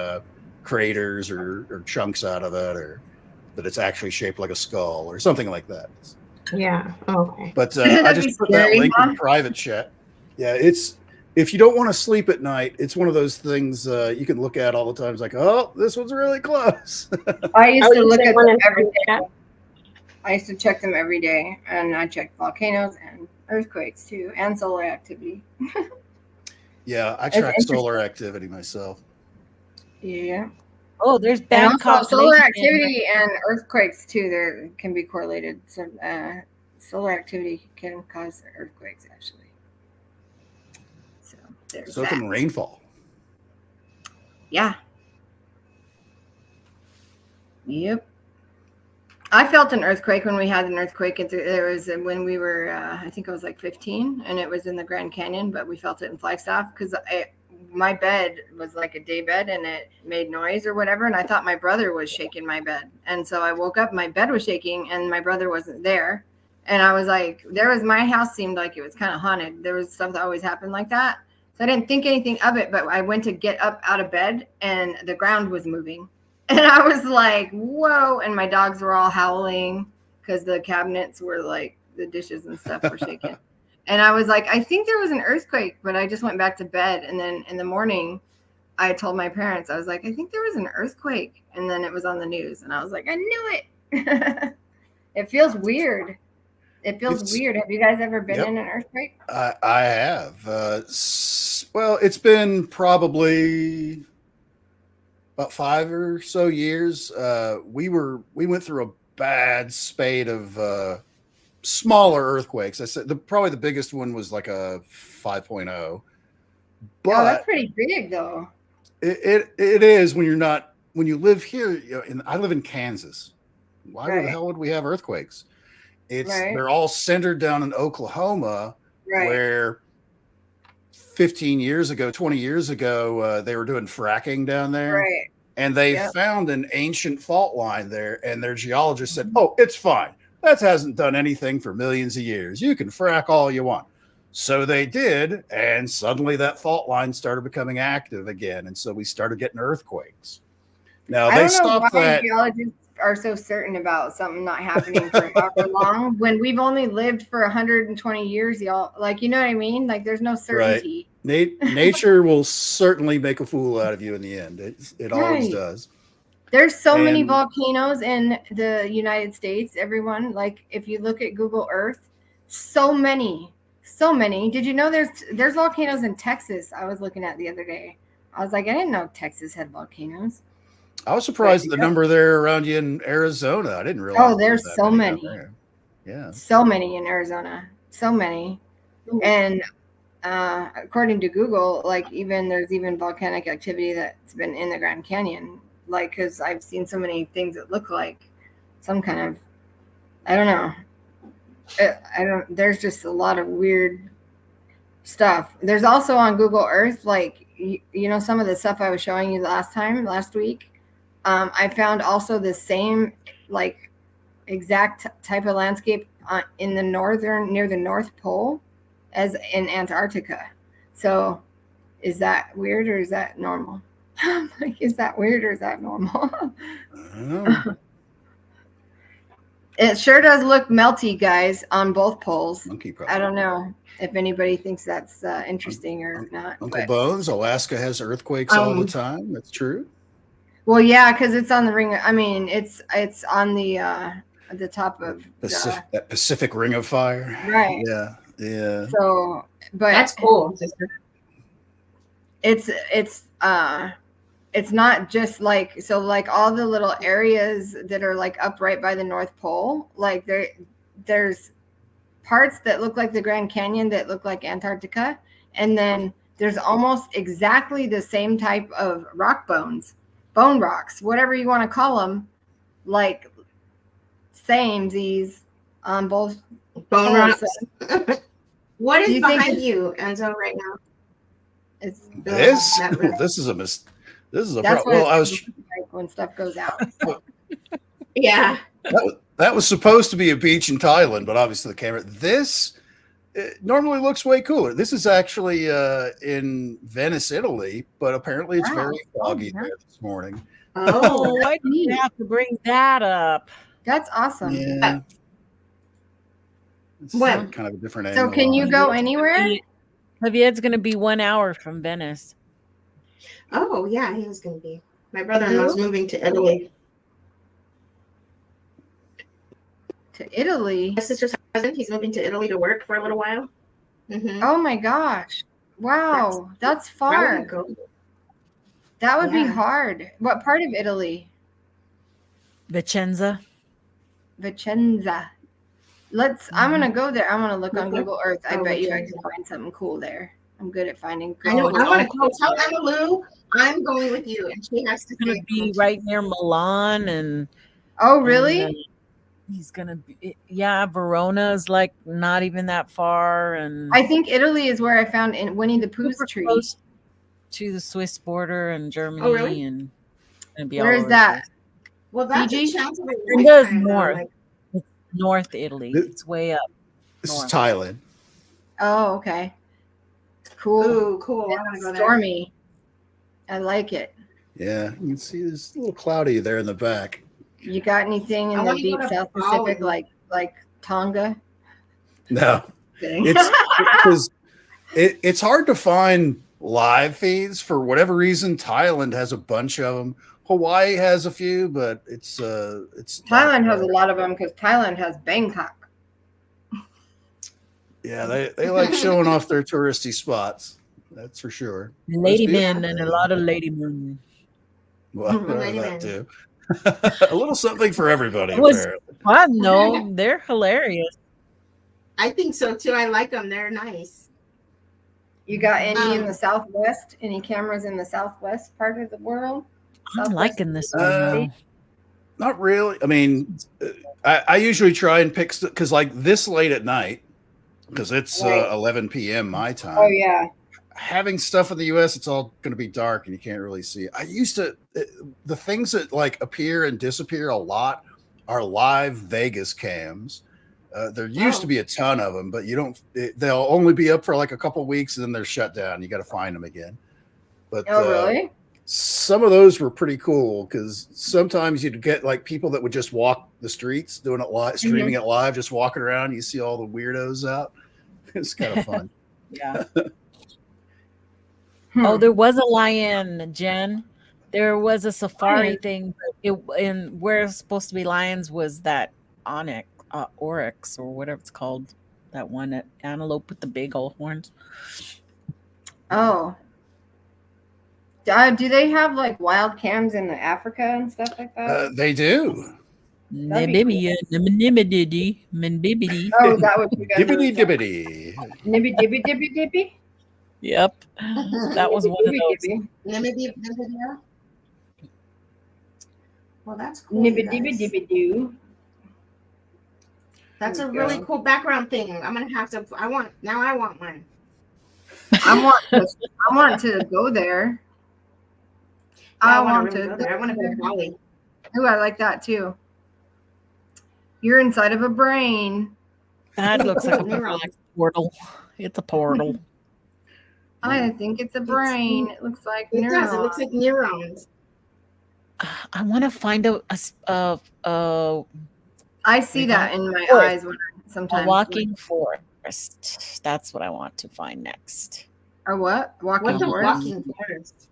craters or chunks out of it, or that it's actually shaped like a skull or something like that. Yeah. Okay. But Isn't I that just put scary, that link huh? in private chat. Yeah, it's, if you don't want to sleep at night, it's one of those things you can look at all the time. It's like, oh, this one's really close. I used to look usually at want them to every do that. day. I used to check them every day, and I checked volcanoes and earthquakes too, and solar activity. Yeah, I It's track interesting. solar activity myself. Yeah. Oh, there's And bad also solar cognition. activity and earthquakes too. There can be correlated. So solar activity can cause earthquakes actually. So there's So that. can rainfall. Yeah. Yep. I felt an earthquake when we had an earthquake. There was when we were, I think I was like 15, and it was in the Grand Canyon, but we felt it in Flagstaff because my bed was like a day bed and it made noise or whatever. And I thought my brother was shaking my bed. And so I woke up, my bed was shaking and my brother wasn't there. And I was like, my house seemed like it was kind of haunted. There was stuff that always happened like that. So I didn't think anything of it, but I went to get up out of bed and the ground was moving. And I was like, whoa. And my dogs were all howling because the cabinets were like, the dishes and stuff were shaking. And I was like, I think there was an earthquake, but I just went back to bed. And then in the morning, I told my parents, I was like, I think there was an earthquake. And then it was on the news. And I was like, I knew it. It feels weird. It feels weird. Have you guys ever been in an earthquake? I have. Well, it's been probably about 5 or so years. We went through a bad spate of smaller earthquakes. I said probably the biggest one was like a 5.0. But that's pretty big though. It is when you live here. I live in Kansas. Why the hell would we have earthquakes? They're all centered down in Oklahoma, where 15 years ago, 20 years ago, they were doing fracking down there. Right. And they found an ancient fault line there, and their geologist said, oh, it's fine. That hasn't done anything for millions of years. You can frack all you want. So they did, and suddenly that fault line started becoming active again, and so we started getting earthquakes. Now, they stopped that. Geologists are so certain about something not happening for however long when we've only lived for 120 years, y'all. Like, you know what I mean? Like, there's no certainty. Right. Nature will certainly make a fool out of you in the end. It always does. There's so many volcanoes in the United States, everyone. Like, if you look at Google Earth, so many. Did you know there's volcanoes in Texas? I was looking at the other day. I was like, I didn't know Texas had volcanoes. I was surprised at the number there around you in Arizona. I didn't realize. Oh, there's so many. Yeah. So many in Arizona. So many. And according to Google, like there's even volcanic activity that's been in the Grand Canyon. Like, because I've seen so many things that look like some kind of, I don't know. There's just a lot of weird stuff. There's also on Google Earth, like, some of the stuff I was showing you last week. I found also the same, like, exact type of landscape in the near the North Pole as in Antarctica. So is that weird or is that normal? Like, is that weird or is that normal? It sure does look melty, guys, on both poles. I don't know if anybody thinks that's interesting or not. Uncle Bones, Alaska has earthquakes all the time. That's true. Well, yeah, because it's on the ring. I mean, it's on the at the top of That Pacific Ring of Fire. Right. Yeah. So, but That's cool, sister. It's not just like, so like all the little areas that are like up right by the North Pole, like there's parts that look like the Grand Canyon that look like Antarctica, and then there's almost exactly the same type of bone rocks, whatever you want to call them, like samesies on both bone poles. rocks. What is Do you behind think you, Enzo, right now? It's This That really- this is a that's problem. Well, I was like when stuff goes out. Yeah. that was supposed to be a beach in Thailand, but obviously the camera. This normally looks way cooler. This is actually in Venice, Italy, but apparently it's Wow. very foggy Oh, yeah. there this morning. Oh, why do you have to bring that up? That's awesome. Yeah. It's Well, kind of a different So angle can on you it. go anywhere? Javier's going to be 1 hour from Venice. Oh, yeah, he was going to be. My brother-in-law's moving to Italy. To Italy? My sister's husband, he's moving to Italy to work for a little while. Mm-hmm. Oh my gosh. Wow. That's I far. wanna go. That would be Yeah. hard. What part of Italy? Vicenza. Vicenza. I'm going to go there. I'm going to look on Okay. Google Earth. I Oh, bet you I Vicenza. can find something cool there. I'm good at finding I know. cool. I want to go. Tell Emma Lou I'm going with you, and she has to He's going say to be right near Milan, and Oh, really? and, he's going to be, yeah, Verona's like not even that far, and I think Italy is where I found in Winnie the Pooh's super tree. close to the Swiss border and Germany. Oh, really? And gonna be Where all is over the that? place. Well, that's Fiji? a chance of a It does lifetime, though, north. like- It's North Italy. Th- It's way up. This is north. Thailand. Oh, okay. Cool. Ooh, cool. I want to go there. Stormy. I like it. Yeah, you can see it's a little cloudy there in the back. You got anything in I the wanna go deep to South Bali. Pacific, like Tonga? No, Kidding. it's hard to find live feeds for whatever reason. Thailand has a bunch of them. Hawaii has a few, but it's Thailand has a lot of them because Thailand has Bangkok. Yeah, they like showing off their touristy spots. That's for sure. Lady That's men and a lot of lady men. Well, Lady that men. too. A little something for everybody. It was- Apparently. Fun though. They're hilarious. I think so too. I like them. They're nice. You got any in the Southwest? Any cameras in the Southwest part of the world? I'm Southwest? liking this one. Uh, though. Not really. I mean, I usually try and pick because like this late at night, because it's Right. 11 p.m. my time. Oh yeah. Having stuff in the U.S., it's all going to be dark and you can't really see. I used to the things that like appear and disappear a lot are live Vegas cams. There used to be a ton of them, but you don't. They'll only be up for like a couple weeks and then they're shut down. You got to find them again. But Oh really? some of those were pretty cool because sometimes you'd get like people that would just walk the streets doing it live, streaming it live, just walking around. You see all the weirdos out. It's kind of fun. Yeah. Hmm. Oh, there was a lion, Jen. There was a safari Lion. thing. But and where it's supposed to be lions was that oryx or whatever it's called. That one antelope with the big old horns. Oh. Do they have like wild cams in Africa and stuff like that? They do. That'd be Nibbity. Oh, that would be good. Dibbity dibbity. Nibby dibby dibby dibby. Yep. That was one of Nibby those. dibby. Maybe video. Well, that's cool. Nibby you dibby guys. dibby doo. That's a There we really go. cool background thing. I'm gonna have to. I want one. I want to go there. I want really to. go there. I want to go to Bali. Ooh, I like that too. You're inside of a brain. That looks like a Neurons. portal. It's a portal. I think it's a brain. It looks like It does. It neurons. looks like neurons. I want to find a I see that in my Forest. eyes when I sometimes. walking forest. That's what I want to find next. Or what? Walking What's a forest? walking forest?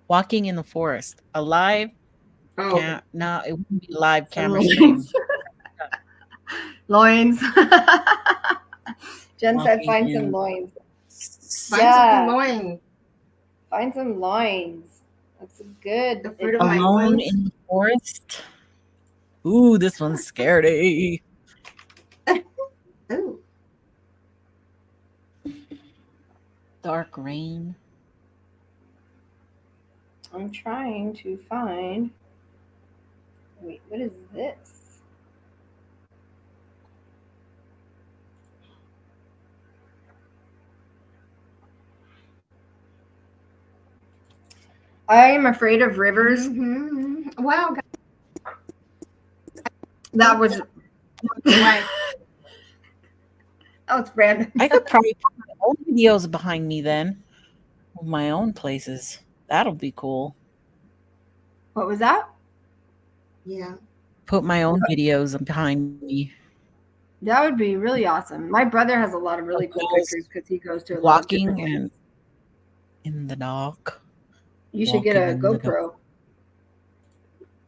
Walking in the forest. A live Oh, No, it wouldn't be live camera loins. stream. Loins. Jen said, Walking "Find in. some loins." find Yeah. some loin. Find some loins. That's good. The fruit of my Alone loins. in the forest. Ooh, this one's scary. Ooh. Dark rain. I'm trying to find. Wait, what is this? I am afraid of rivers. Mm-hmm. Wow. That was Why? that was random. I could probably put my own videos behind me then. Of my own places. That'll be cool. What was that? Yeah. Put my own videos behind me. That would be really awesome. My brother has a lot of really cool Those pictures because he goes to a lot of Walking different and places. in the dark. You should get a walking in the GoPro.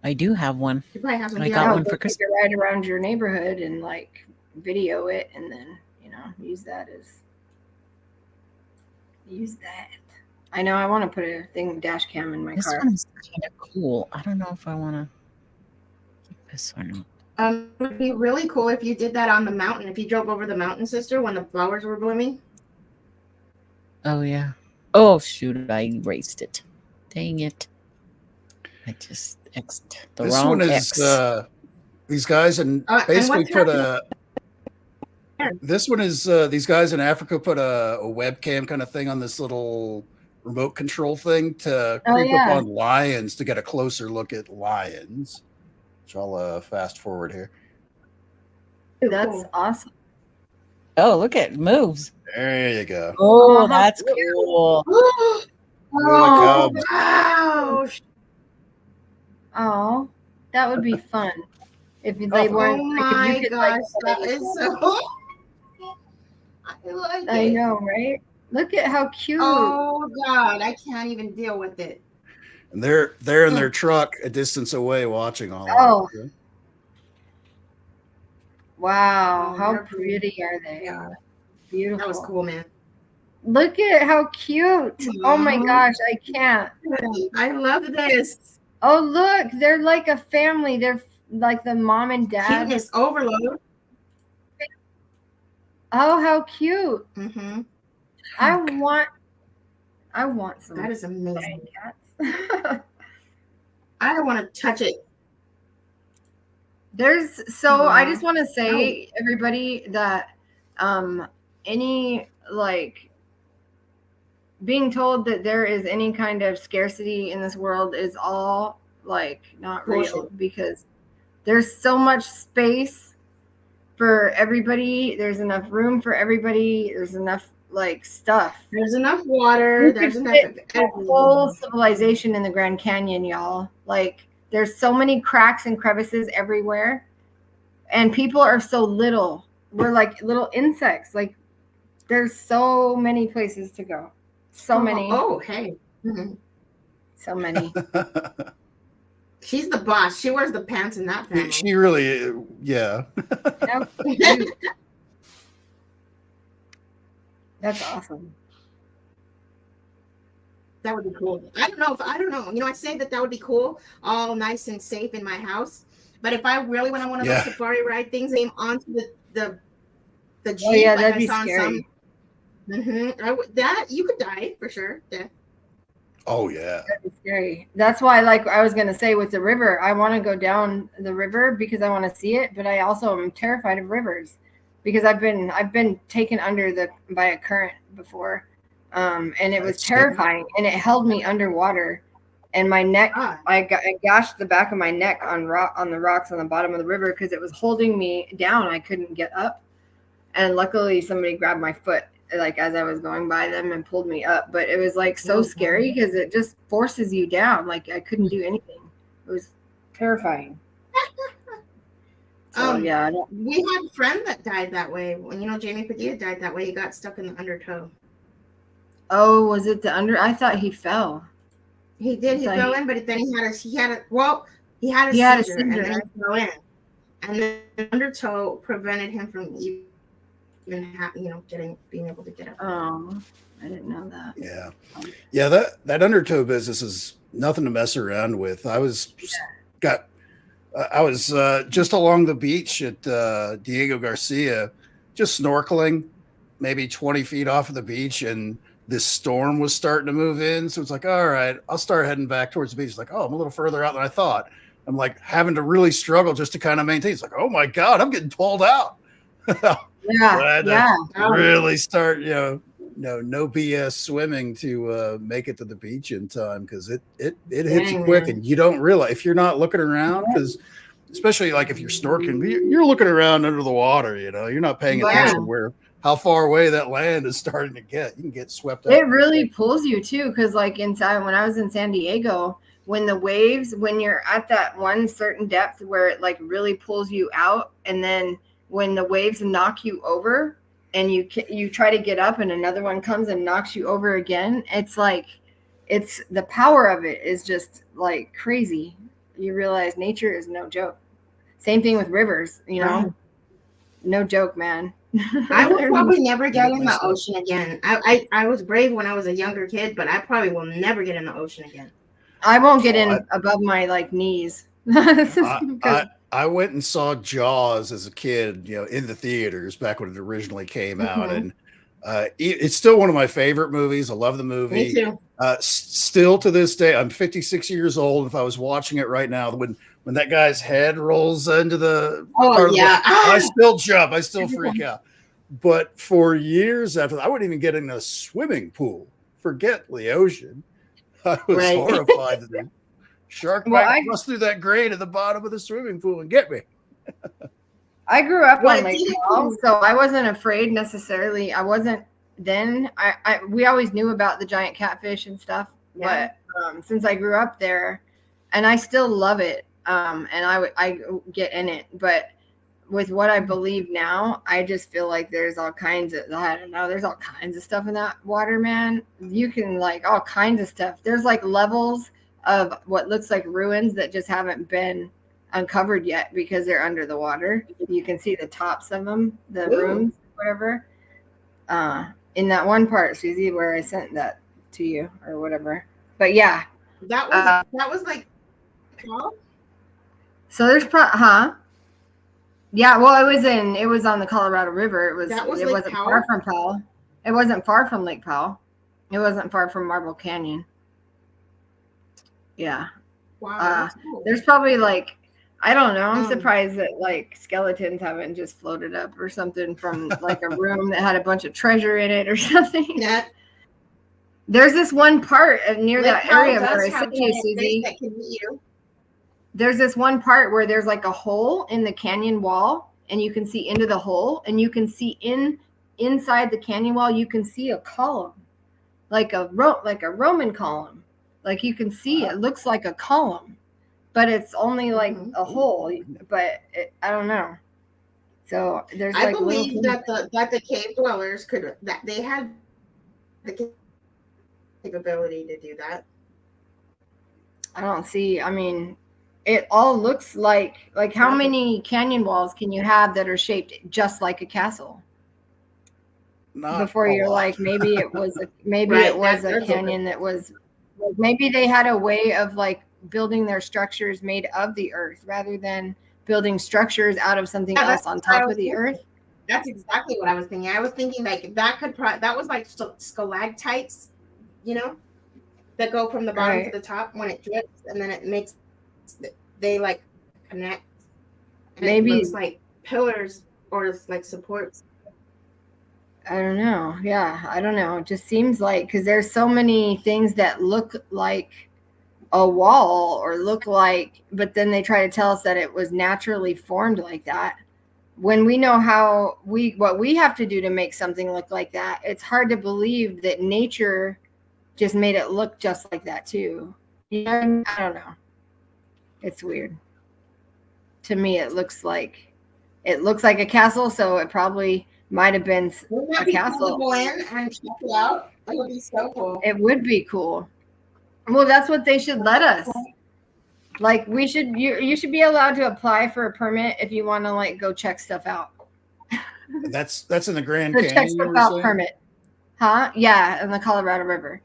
I do have one. You probably have some. I Yeah. got Yeah, one go for take Christmas. it right around your neighborhood and like video it, and then use that. I know I want to put a dash cam in my This car. one is kind of cool. I don't know if I want to keep this or not. It would be really cool if you did that on the mountain. If you drove over the mountain, sister, when the flowers were blooming. Oh, yeah. Oh, shoot. I erased it. Dang it. I just X'd the This wrong one is X. these guys and And basically what's put happening? this one is these guys in Africa put a webcam kind of thing on this little remote control thing to Oh, creep yeah. up on lions to get a closer look at lions. Which I'll fast forward here. That's Cool. awesome. Oh, look at it moves. There you go. Oh, how that's cute. cool. Oh, Cubs. wow. Oh, that would be fun if they Oh weren't. Oh like, if my you could, gosh, like, that is so. I like it. I know, right? Look at how cute. Oh God, I can't even deal with it. And they're in their truck a distance away watching all Oh. of it. Wow, Oh, how they're pretty are they? Yeah, Beautiful. that was cool, man. Look at how cute. Oh my Aw. gosh, I can't. I love this. Oh, look, they're like a family. They're like the mom and dad. Cuteness overload. Oh, how cute. Mm-hmm. I want some That is amazing. cats. I don't want to touch it. I just want to say, everybody, that any like being told that there is any kind of scarcity in this world is all like not real, Bullshit. because there's so much space for everybody. There's enough room for everybody. There's enough like stuff. There's enough water. You There's could enough of fit a whole civilization in the Grand Canyon, y'all. Like, there's so many cracks and crevices everywhere, and people are so little. We're like little insects. Like, there's so many places to go. So many. Oh, hey. Mhm. So many. She's the boss. She wears the pants in that family. She really, yeah. How cute. That's awesome. That would be cool. I don't know. You know, I say that would be cool, all nice and safe in my house. But if I really went on one of those safari ride things, aim onto the Jeep, Oh yeah, like that'd I be saw in scary. That you could die for sure. Yeah. Oh yeah. That'd be scary. That's why, like I was gonna say with the river, I want to go down the river because I want to see it, but I also am terrified of rivers because I've been taken under by a current before, and it was terrifying, and it held me underwater, and my neck, I gashed the back of my neck on the rocks on the bottom of the river because it was holding me down. I couldn't get up, and luckily somebody grabbed my foot like as I was going by them and pulled me up, but it was like so scary because it just forces you down. Like I couldn't do anything. It was terrifying. So yeah, we had a friend that died that way. When Jamie Padilla died that way, he got stuck in the undertow. Oh, was it the under? I thought he fell. He did. He fell in, but then he He had a He had a seizure, and then seizure. he fell in. And then undertow prevented him from even being able to get up. Oh, I didn't know that. Yeah. Yeah, that undertow business is nothing to mess around with. I was just along the beach at Diego Garcia, just snorkeling, maybe 20 feet off of the beach, and this storm was starting to move in. So it's like, all right, I'll start heading back towards the beach. It's like, oh, I'm a little further out than I thought. I'm like having to really struggle just to kind of maintain. It's like, oh my God, I'm getting pulled out. Yeah. Really start, no BS swimming to make it to the beach in time, because it hits you quick, and you don't realize if you're not looking around, because especially like if you're snorkeling, you're looking around under the water, you're not paying attention how far away that land is starting to get. You can get swept up. It really pulls you too, because like inside, when I was in San Diego, when you're at that one certain depth where it like really pulls you out, and then when the waves knock you over and you try to get up and another one comes and knocks you over again, it's like, it's the power of it is just like crazy. You realize nature is no joke. Same thing with rivers, no joke, man. I will probably never get in the ocean again. I was brave when I was a younger kid, but I probably will never get in the ocean again. I won't get in above my like knees. I went and saw Jaws as a kid, in the theaters back when it originally came out, and it's still one of my favorite movies. I love the movie. Me too. Still to this day, I'm 56 years old. If I was watching it right now, when that guy's head rolls into the I still jump. I still freak out. But for years after that, I wouldn't even get in a swimming pool. Forget the ocean. I was horrified that the shark might bust through that grate at the bottom of the swimming pool and get me. I grew up on Lake Powell, so I wasn't afraid necessarily. I wasn't then. We always knew about the giant catfish and stuff, but since I grew up there, and I still love it, and I get in it, but with what I believe now, I just feel like there's all kinds of, I don't know, there's all kinds of stuff in that water, man. You can like all kinds of stuff. There's like levels of what looks like ruins that just haven't been uncovered yet because they're under the water. You can see the tops of them, the rooms, whatever. In that one part, Susie, where I sent that to you or whatever. But yeah. That was like, so there's yeah, well, it was on the Colorado River. It wasn't far from Powell. It wasn't far from Lake Powell. It wasn't far from Marble Canyon. Yeah. Wow. Cool. There's probably like, I don't know. I'm surprised that like skeletons haven't just floated up or something from like a room that had a bunch of treasure in it or something. Yeah. There's this one part near that area where I sent you, Susie. That can meet you. There's this one part where there's like a hole in the canyon wall, and you can see into the hole, and you can see inside the canyon wall. You can see a column, like a Roman column. Like you can see it looks like a column, but it's only like a hole. But I don't know. So there's. I believe that the cave dwellers they had the capability to do that. I don't see. I mean. It all looks like how many canyon walls can you have that are shaped just like a castle? Before you're like, maybe it was a canyon that was, maybe they had a way of like building their structures made of the earth rather than building structures out of something else on top of the earth. That's exactly what I was thinking. I was thinking like that was like stalactites, that go from the bottom to the top when it drips, and then it makes. They like connect. Maybe it looks like pillars or like supports. I don't know. Yeah, I don't know. It just seems like because there's so many things that look like a wall or look like, but then they try to tell us that it was naturally formed like that. When we know what we have to do to make something look like that, it's hard to believe that nature just made it look just like that too. I don't know. It's weird. To me, it looks like a castle, so it probably might have been a castle. Go in and check it out. It would be so cool. It would be cool. Well, that's what they should let us. Like you should be allowed to apply for a permit if you want to like go check stuff out. That's in the Grand The check Canyon. You stuff were out saying? permit, huh? Yeah, in the Colorado River.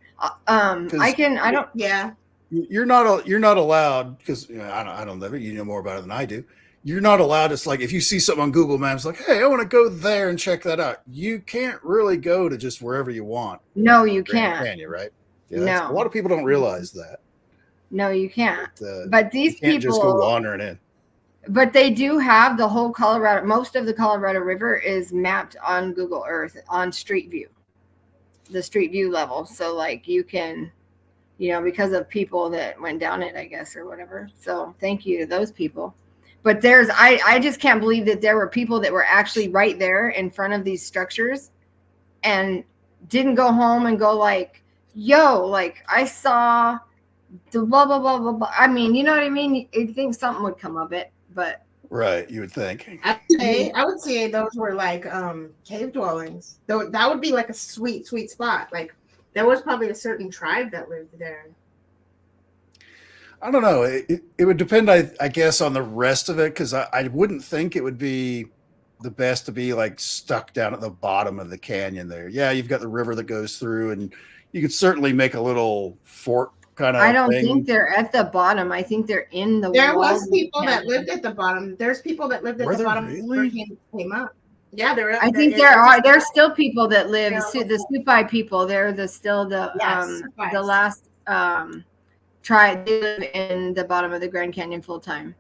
I don't. Yeah. You're not allowed because I don't know. You know more about it than I do. You're not allowed. It's like if you see something on Google Maps, like, hey, I want to go there and check that out. You can't really go to just wherever you want. No, you Grand can't. Canyon, right? Yeah, No. a lot of people don't realize that. No, you can't. But, But these you can't people just go wandering in. But they do have the whole Colorado. Most of the Colorado River is mapped on Google Earth on Street View, the Street View level. So like you can, because of people that went down it, I guess, or whatever. So thank you to those people. But I just can't believe that there were people that were actually right there in front of these structures and didn't go home and go like, yo, like I saw the blah, blah, blah, blah, blah. I mean, you know what I mean? You think something would come of it, but. Right, you would think. I would say those were like cave dwellings. Though that would be like a sweet spot. Like there was probably a certain tribe that lived there. I don't know. It would depend, I guess, on the rest of it because I wouldn't think it would be the best to be like stuck down at the bottom of the canyon there. Yeah, you've got the river that goes through, and you could certainly make a little fort kind of. I don't think they're at the bottom. I think they're in the. There was people that lived at the bottom. There's people that lived at the bottom really? before came up. Yeah, there. I think there's still people that live. The Supai people. They're still the last tribe. They live in the bottom of the Grand Canyon full time.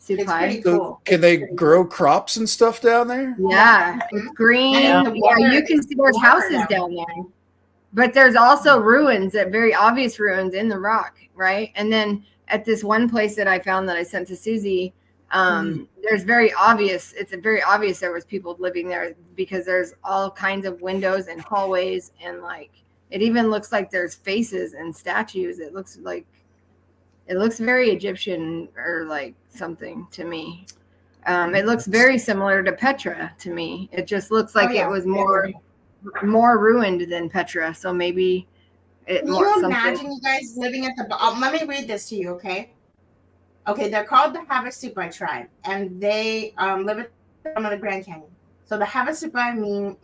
It's pretty cool. Can they grow crops and stuff down there? Yeah, it's green. Yeah, you can see there's houses down there. But there's also ruins, very obvious ruins in the rock, right? And then at this one place that I found that I sent to Susie, there's very obvious. It's very obvious there was people living there because there's all kinds of windows and hallways and like it even looks like there's faces and statues. It looks very Egyptian or like something to me. It looks very similar to Petra to me. It just looks like it was more ruined than Petra. So maybe Can you imagine you guys living at the bottom? Let me read this to you, okay? Okay, they're called the Havasupai tribe, and they live at the bottom of the Grand Canyon. So the Havasupai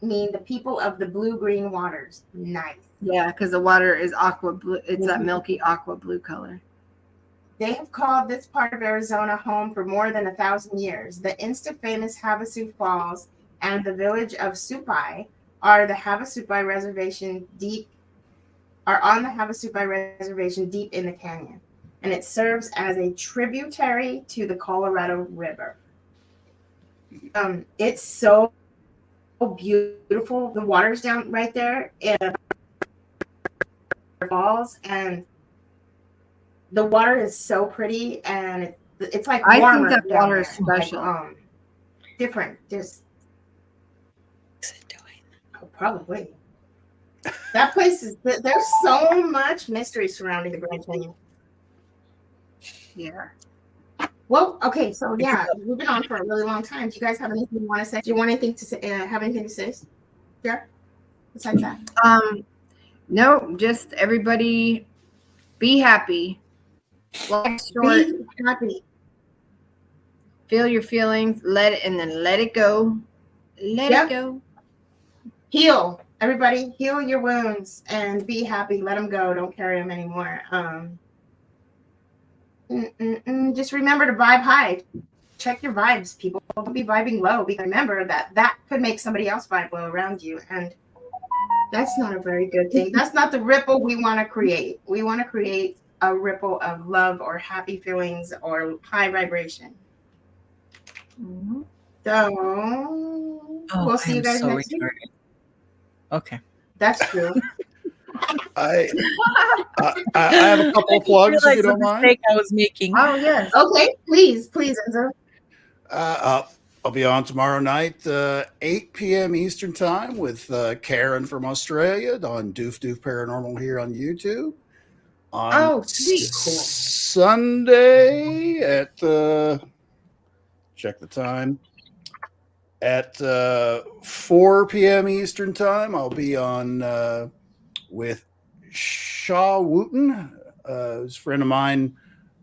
mean the people of the blue-green waters. Nice. Yeah, because the water is aqua blue. It's that milky aqua blue color. They have called this part of Arizona home for more than 1,000 years. The insta-famous Havasu Falls and the village of Supai are on the Havasupai reservation deep in the canyon, and it serves as a tributary to the Colorado River. It's so beautiful. The water's down right there in falls, and the water is so pretty, and it's like warmer. I think that water is special. Like, different, just. What's it doing? Oh, probably. That place is. There's so much mystery surrounding the Grand Canyon. Yeah. Well, okay, so yeah, we've been on for a really long time. Do you guys have anything you want to say? Do you want anything to say? Have anything to say? Yeah. Besides that. No, just everybody be happy. Life's short. Be happy. Feel your feelings, let it go. Let it go. Heal. Everybody, heal your wounds and be happy. Let them go. Don't carry them anymore. Just remember to vibe high. Check your vibes, people. Don't be vibing low. Because remember that could make somebody else vibe low around you, and that's not a very good thing. That's not the ripple we want to create. We want to create a ripple of love or happy feelings or high vibration. Mm-hmm. So we'll see you guys next week. Okay. That's true. I have a couple of plugs if you don't mind. Mistake I was making. Oh yes. Okay, please, Enzo. I'll be on tomorrow night, 8 p.m. Eastern time with Karen from Australia on Doof Paranormal here on YouTube. On Sweet. Cool. Sunday at check the time. At 4 p.m. Eastern time, I'll be on with Shaw Wooten, who's a friend of mine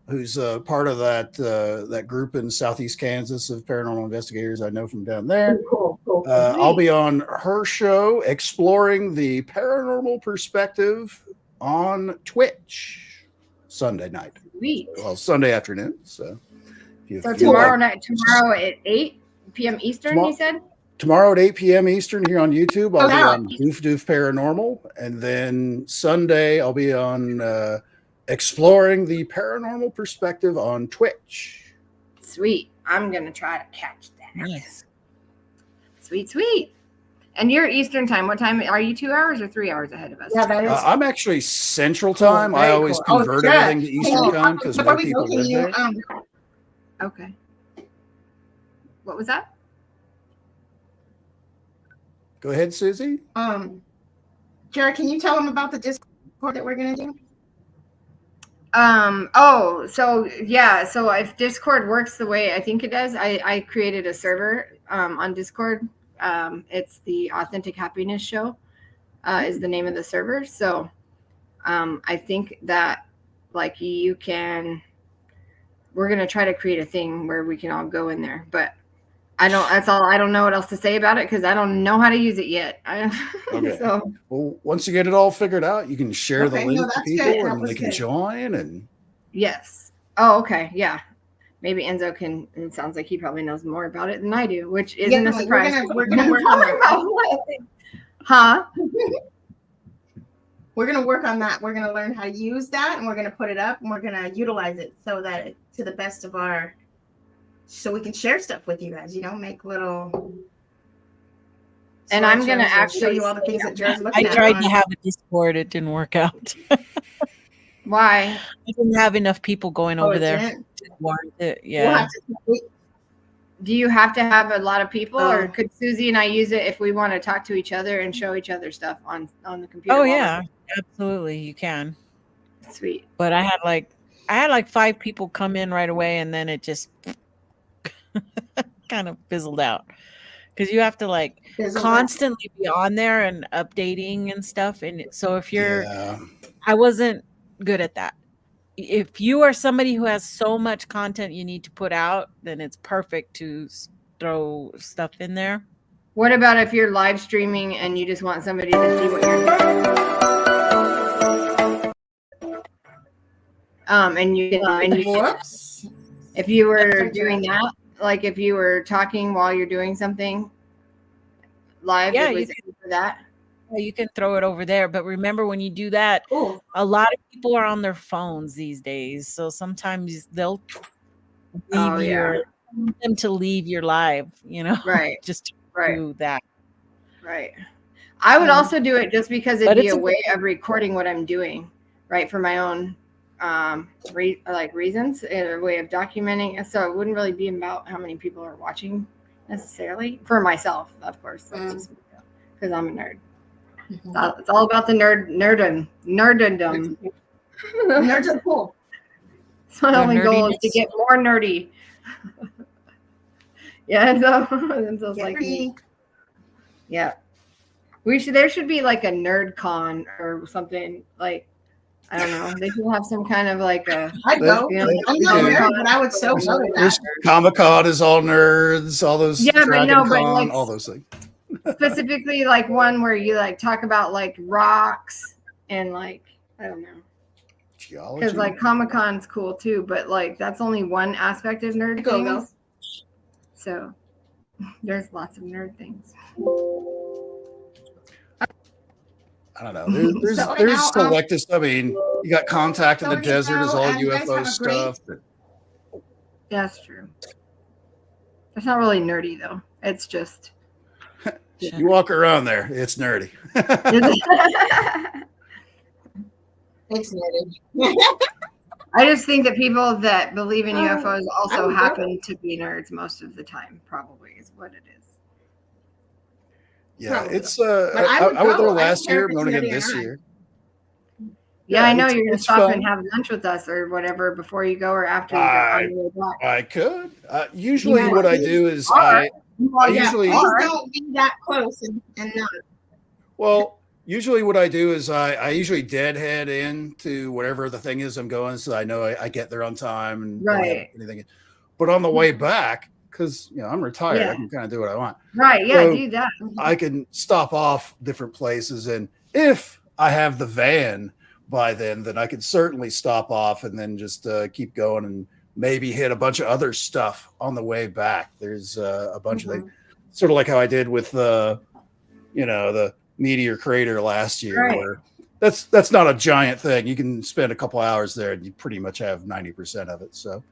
who's part of that group in Southeast Kansas of paranormal investigators I know from down there. Cool. I'll be on her show, Exploring the Paranormal Perspective, on Twitch Sunday night. Sweet. Well, Sunday afternoon. So Tomorrow at 8 p.m. Eastern, you said? Tomorrow at 8 p.m. Eastern here on YouTube. I'll be on Doof Doof Paranormal. And then Sunday, I'll be on Exploring the Paranormal Perspective on Twitch. Sweet. I'm going to try to catch that. Nice. Sweet. And you're Eastern time. What time are you? 2 hours or 3 hours ahead of us? Yeah, that is. I'm actually Central time. I always convert everything to Eastern time because more people live there. Okay. What was that? Go ahead, Susie. Jara, can you tell them about the Discord that we're going to do? So if Discord works the way I think it does, I created a server on Discord. It's the Authentic Happiness Show is the name of the server. So I think that like we're going to try to create a thing where we can all go in there, but I don't know what else to say about it because I don't know how to use it yet. Okay. So, well, once you get it all figured out, you can share the link to people good. and they can join. And yes. Oh, okay. Yeah. Maybe Enzo can. It sounds like he probably knows more about it than I do, which isn't a surprise. We're gonna work on that. Huh? We're gonna work on that. We're gonna learn how to use that, and we're gonna put it up, and we're gonna utilize it so that to the best of our. So we can share stuff with you guys, make little. And I'm going to actually show actually you all the things that Jara's looking I at. tried to have a Discord. It didn't work out. Why? I didn't have enough people going over there. Didn't? To warrant it. We'll Yeah. have to, Do you have to have a lot of people, or could Susie and I use it if we want to talk to each other and show each other stuff on the computer? Oh yeah, absolutely. You can. Sweet. But I had like 5 people come in right away, and then it just kind of fizzled out because you have to constantly be on there and updating and stuff. And so if you're, I wasn't good at that. If you are somebody who has so much content you need to put out, then it's perfect to throw stuff in there. What about if you're live streaming and you just want somebody to see what you're doing? And you whoops. If you were doing that, like if you were talking while you're doing something live, Yeah, it was for that. You can throw it over there. But remember, when you do that, a lot of people are on their phones these days. So sometimes they'll leave them to leave your live, Right. just to do that. Right. I would also do it just because it'd be a way of recording what I'm doing, right? For my own reasons, a way of documenting. So it wouldn't really be about how many people are watching necessarily. For myself, of course, that's just because I'm a nerd. It's all about the nerddom. Nerds are cool. So my only goal is to get more nerdy. Yeah, so like me. Yeah, there should be like a nerd con or something. Like, I don't know. They should have some kind of like a. I'd go. I'm not a nerd, but I would so go to that. Comic-Con is all nerds, all those. Yeah, but no, but like all those things. Specifically, like one where you like talk about like rocks and like I don't know. Geology. Because like Comic-Con's cool too, but like that's only one aspect of nerd things. So there's lots of nerd things. I don't know. There's selective. I mean, you got Contact in the Desert is all UFO stuff. That's true. It's not really nerdy though. It's just you walk around there, it's nerdy. It's nerdy. I just think that people that believe in UFOs also happen to be nerds most of the time, probably is what it is. Yeah, Probably. it's I was there last year, I'm going again this year. Yeah, I know you're going to stop and have lunch with us or whatever before you go or after you go on your way back. I could. Usually what I do is I usually don't be that close and not. Well, Usually what I do is I usually deadhead into whatever the thing is I'm going, so I know I get there on time and don't have Right. anything. But on the way back, because I'm retired, Yeah. I can kind of do what I want. Right. Yeah. So Do that. I can stop off different places, and if I have the van by then I can certainly stop off and then just keep going and maybe hit a bunch of other stuff on the way back. There's a bunch of things, sort of like how I did with the meteor crater last year, Right. where that's not a giant thing. You can spend a couple hours there and you pretty much have 90% of it. So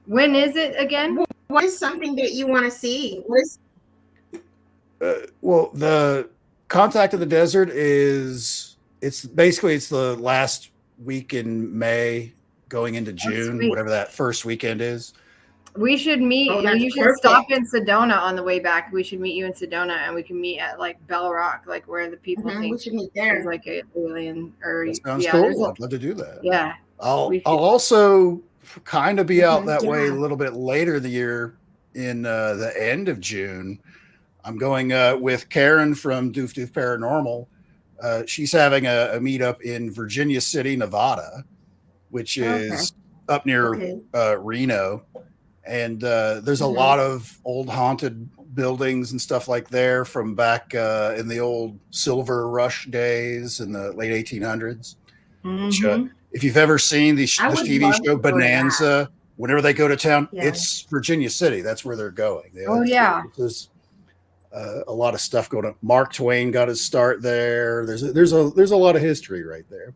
when is it again? What is something that you want to see? What is well, the Contact of the Desert it's the last week in May going into June, sweet. whatever that first weekend is. We should meet. Oh, that's You should perfect. stop in Sedona on the way back. We should meet you in Sedona, and we can meet at like Bell Rock, like where the people we think should meet there's there. like an alien or That sounds there's cool. a- I'd love to do that. yeah. I'll We should- also kind of be out that way a Yeah. little bit later in the year, in the end of June. I'm going with Karen from Doof Doof Paranormal. She's having a meetup in Virginia City, Nevada, which is up near Reno. And there's a lot of old haunted buildings and stuff like there from back in the old Silver Rush days in the late 1800s. Which, if you've ever seen this I would TV love show to go to Bonanza, whenever they go to town, Yeah. it's Virginia City. That's where they're going. There's a lot of stuff going on. Mark Twain got his start there. There's a lot of history right there.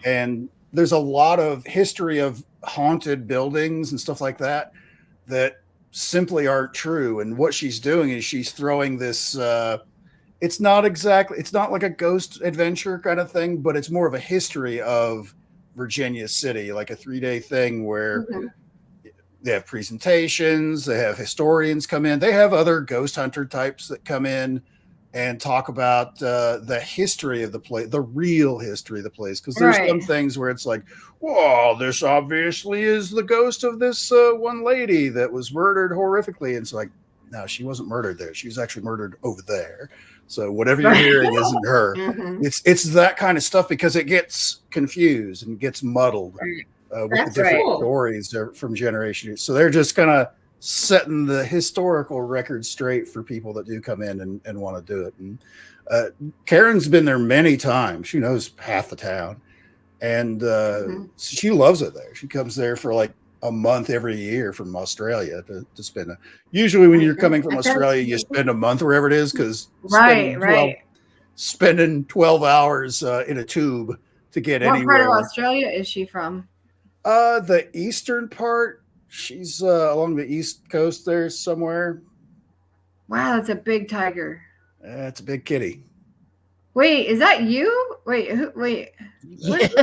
And there's a lot of history of haunted buildings and stuff like that simply aren't true. And what she's doing is she's throwing this it's not like a ghost adventure kind of thing, but it's more of a history of Virginia City, like a 3-day thing where they have presentations, they have historians come in, they have other ghost hunter types that come in and talk about the history of the place, the real history of the place. Because there's some things where it's like, whoa, this obviously is the ghost of this one lady that was murdered horrifically. And it's like, no, she wasn't murdered there. She was actually murdered over there. So whatever you're hearing isn't her. It's that kind of stuff, because it gets confused and gets muddled with the different stories from generation. So they're just kind of setting the historical record straight for people that do come in and want to do it. And Karen's been there many times. She knows half the town, and she loves it there. She comes there for like a month every year from Australia to spend usually when you're coming from Australia, you spend a month wherever it is, because spending 12 hours in a tube to get anywhere. What part of Australia is she from? The eastern part. She's along the east coast there somewhere. Wow, that's a big tiger. It's a big kitty. Wait, is that you? Wait. Yes.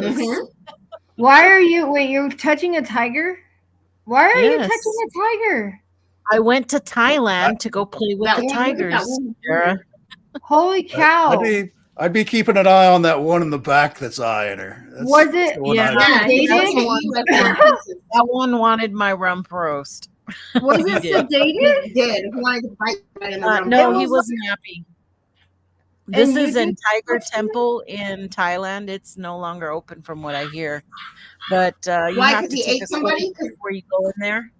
Why are you? Wait, you're touching a tiger? Why are you touching a tiger? I went to Thailand to go play with the tigers, Jara. Holy cow! I'd be keeping an eye on that one in the back that's eyeing her. Was it? That one wanted my rump roast. Was it sedated? He did. He wanted to bite right in the rump. No, he wasn't happy. This is in Tiger Temple in Thailand. It's no longer open from what I hear. But you have to take a somebody before you go in there.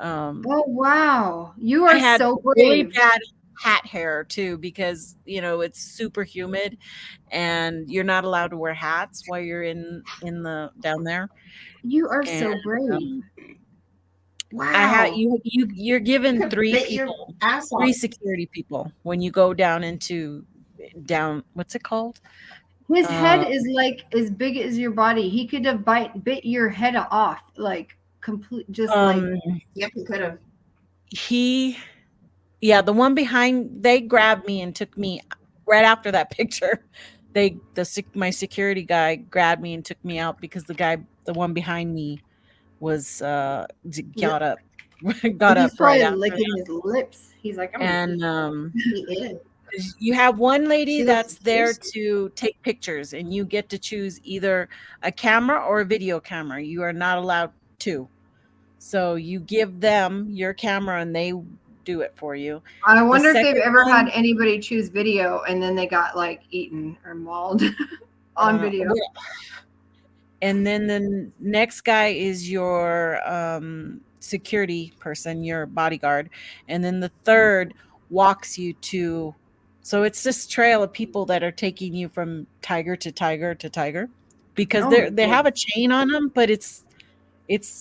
Oh, wow. You are so brave. Really bad hat hair too, because it's super humid and you're not allowed to wear hats while you're in the down there. You are so brave. Wow. You're given three security people when you go down what's it called? His head is like as big as your body. He could have bit your head off, like complete. Yep, he could have. The one behind, they grabbed me and took me right after that picture. My security guy grabbed me and took me out because the one behind me was got up right after licking his lips. He's like, He is. You have one lady that's there to take pictures, and you get to choose either a camera or a video camera. You are not allowed two. So you give them your camera and they do it for you. I wonder if they've second ever had one- anybody choose video and then they got like eaten or mauled on video. And then the next guy is your security person, your bodyguard. And then the third walks you to, so it's this trail of people that are taking you from tiger to tiger to tiger, because Oh, they cool. have a chain on them, but it's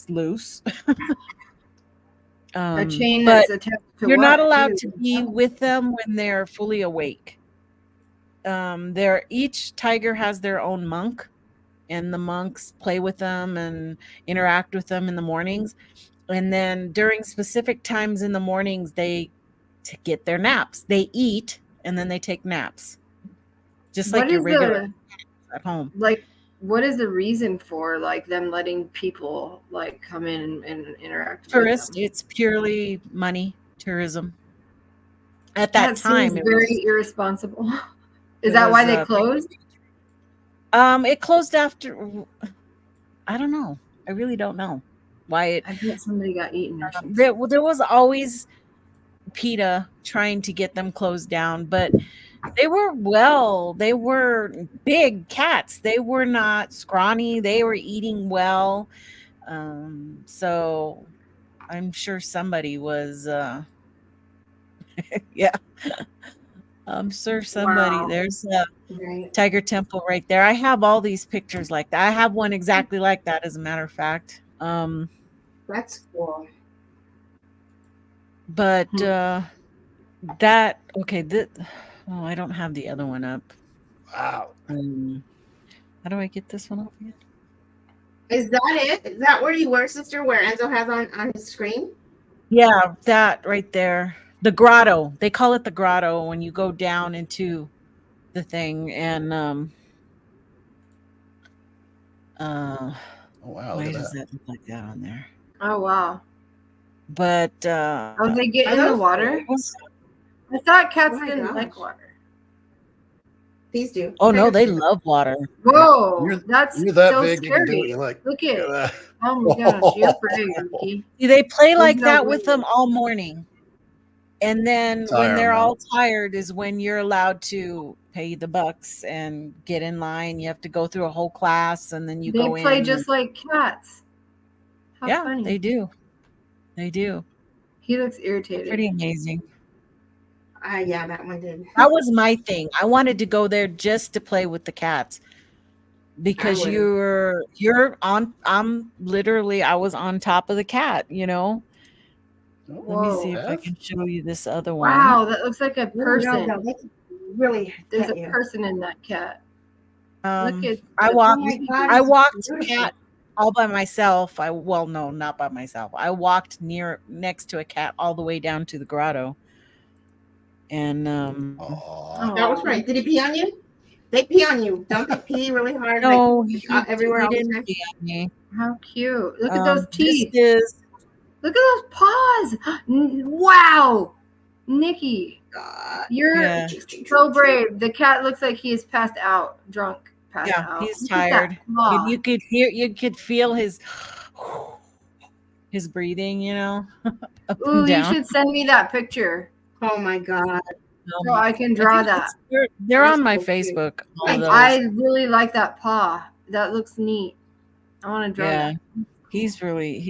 loose. A chain but that's attached to you're not what, allowed too? to be with them when they're fully awake. Each tiger has their own monk, and the monks play with them and interact with them in the mornings. And then during specific times in the mornings, they get their naps. They eat and then they take naps, just What like your is regular at home. like what is the reason for like them letting people like come in and interact Tourist, with them? it's purely money, tourism. At that time, seems it very was irresponsible. Is it that why was, they closed? it closed after. I don't know. I really don't know why it. I bet somebody got eaten or something. There was always PETA trying to get them closed down, but they were big cats. They were not scrawny. They were eating well. So I'm sure somebody was, yeah, I'm sure somebody, Wow. there's a Right. tiger temple right there. I have all these pictures like that. I have one exactly like that, as a matter of fact. That's cool. But, oh, I don't have the other one up. Wow. How do I get this one off again? Is that it? Is that where you were, sister? Where Enzo has on his screen? Yeah, that right there. The grotto. They call it the grotto when you go down into the thing. And Oh wow. why Look at does that. that look like that on there? Oh wow. But Oh, they get Are in the those water? was- I thought cats Oh my didn't gosh. like water. These do. oh no, Tigers they do. love water. Whoa, that's You're that so big, you can do it. scary. You're like, Look look at at that. Oh my gosh, you're brave, Ricky. See, they play There's like no that way. with them all morning. And then when they're Retirement. all tired is when you're allowed to pay the bucks and get in line. You have to go through a whole class, and then you They go play in. just like cats. How Yeah, funny. they do. They do. He looks irritated. Pretty amazing. Yeah, that one did. That was my thing. I wanted to go there just to play with the cats, because I you're on. I was on top of the cat. Let me see if I F? can show you this other one. Wow, that looks like a No, person. no, that's really There's get a you. person in that cat. Look at I the- walked. Oh my God, I it's walked beautiful. cat all by myself. No, not by myself. I walked next to a cat all the way down to the grotto. And Aw. That was right. Did he pee on you? They pee on you. Don't they pee really hard? no, like, everywhere he all the didn't time? pee on me. How cute. Look at those This teeth. is Look at those paws. Wow. Nikki, God. you're Yeah. so brave. The cat looks like he is passed out, drunk, passed out. he's Look at that tired. paw. You could feel his breathing, up Ooh, and you down. should send me that picture Oh my God. so I can draw that. They're on my That's so cute. Facebook. All of I those. really like that paw. That looks neat. I want to draw Yeah, that. he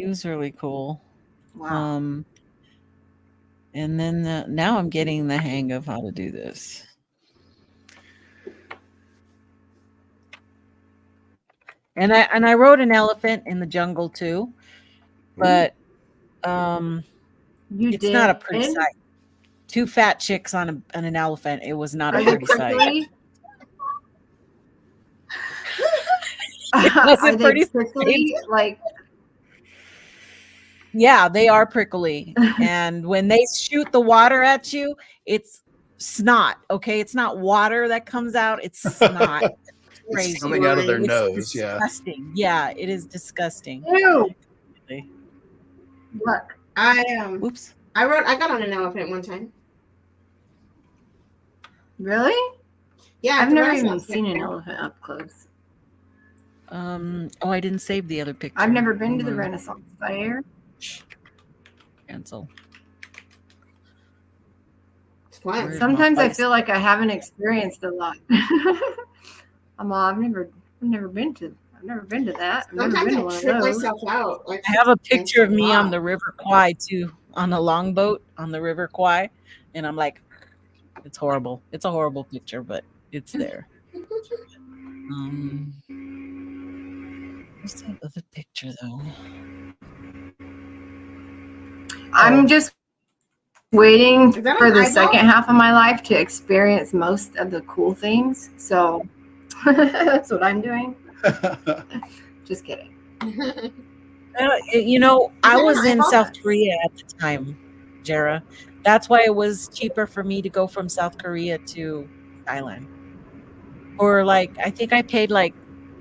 was really cool. Wow. And then now I'm getting the hang of how to do this. And I rode an elephant in the jungle too, but You it's did. not a pretty sight. Two fat chicks on an elephant. It was not Are a they pretty sight. prickly? Was Are it they pretty prickly? Like, Yeah, they are prickly. And when they shoot the water at you, it's snot. Okay, it's not water that comes out; it's snot. Crazy. It's coming out of their It's nose. Yeah. disgusting. Yeah, it is disgusting. ew. Look. Oops. I got on an elephant one time. Really? Yeah, I've at the never even Renaissance seen an Fair. elephant up close. I didn't save the other picture. I've never been to the Hold on. Renaissance Fair. Cancel. fun. Sometimes I feel like I haven't experienced a lot. I've never been to that. I've never Sometimes been to I one of trip those. myself out. Like, I have a picture of me on wow. the River Kwai too, on a longboat on the River Kwai, and I'm like, it's horrible. It's a horrible picture, but it's there. What's that other picture though? I'm just waiting Is that for an the eyeball? second half of my life to experience most of the cool things. So that's what I'm doing. Just kidding. You know, I that was an in eyeball? South Korea at the time, Jara. That's why it was cheaper for me to go from South Korea to Thailand. Or like, I think I paid like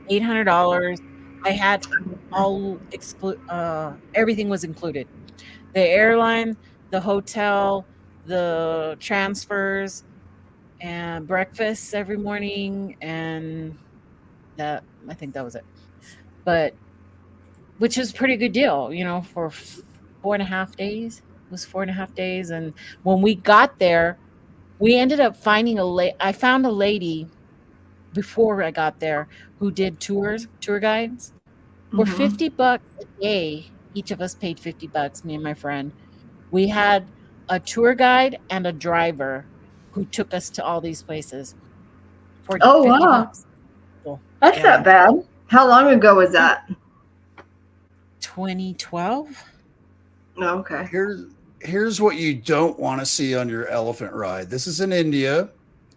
$800. I had everything was included. The airline, the hotel, the transfers, and breakfast every morning, and that I think that was it. But which is a pretty good deal, you know, for 4.5 days. It was 4.5 days, and when we got there, we ended up finding I found a lady before I got there who did tour guides for Mhm. $50 a day. Each of us paid $50, me and my friend. We had a tour guide and a driver who took us to all these places for Oh, wow. $50. Cool. That's Yeah. not bad. How long ago was that? 2012. Oh, okay. Here's what you don't want to see on your elephant ride. This is in India.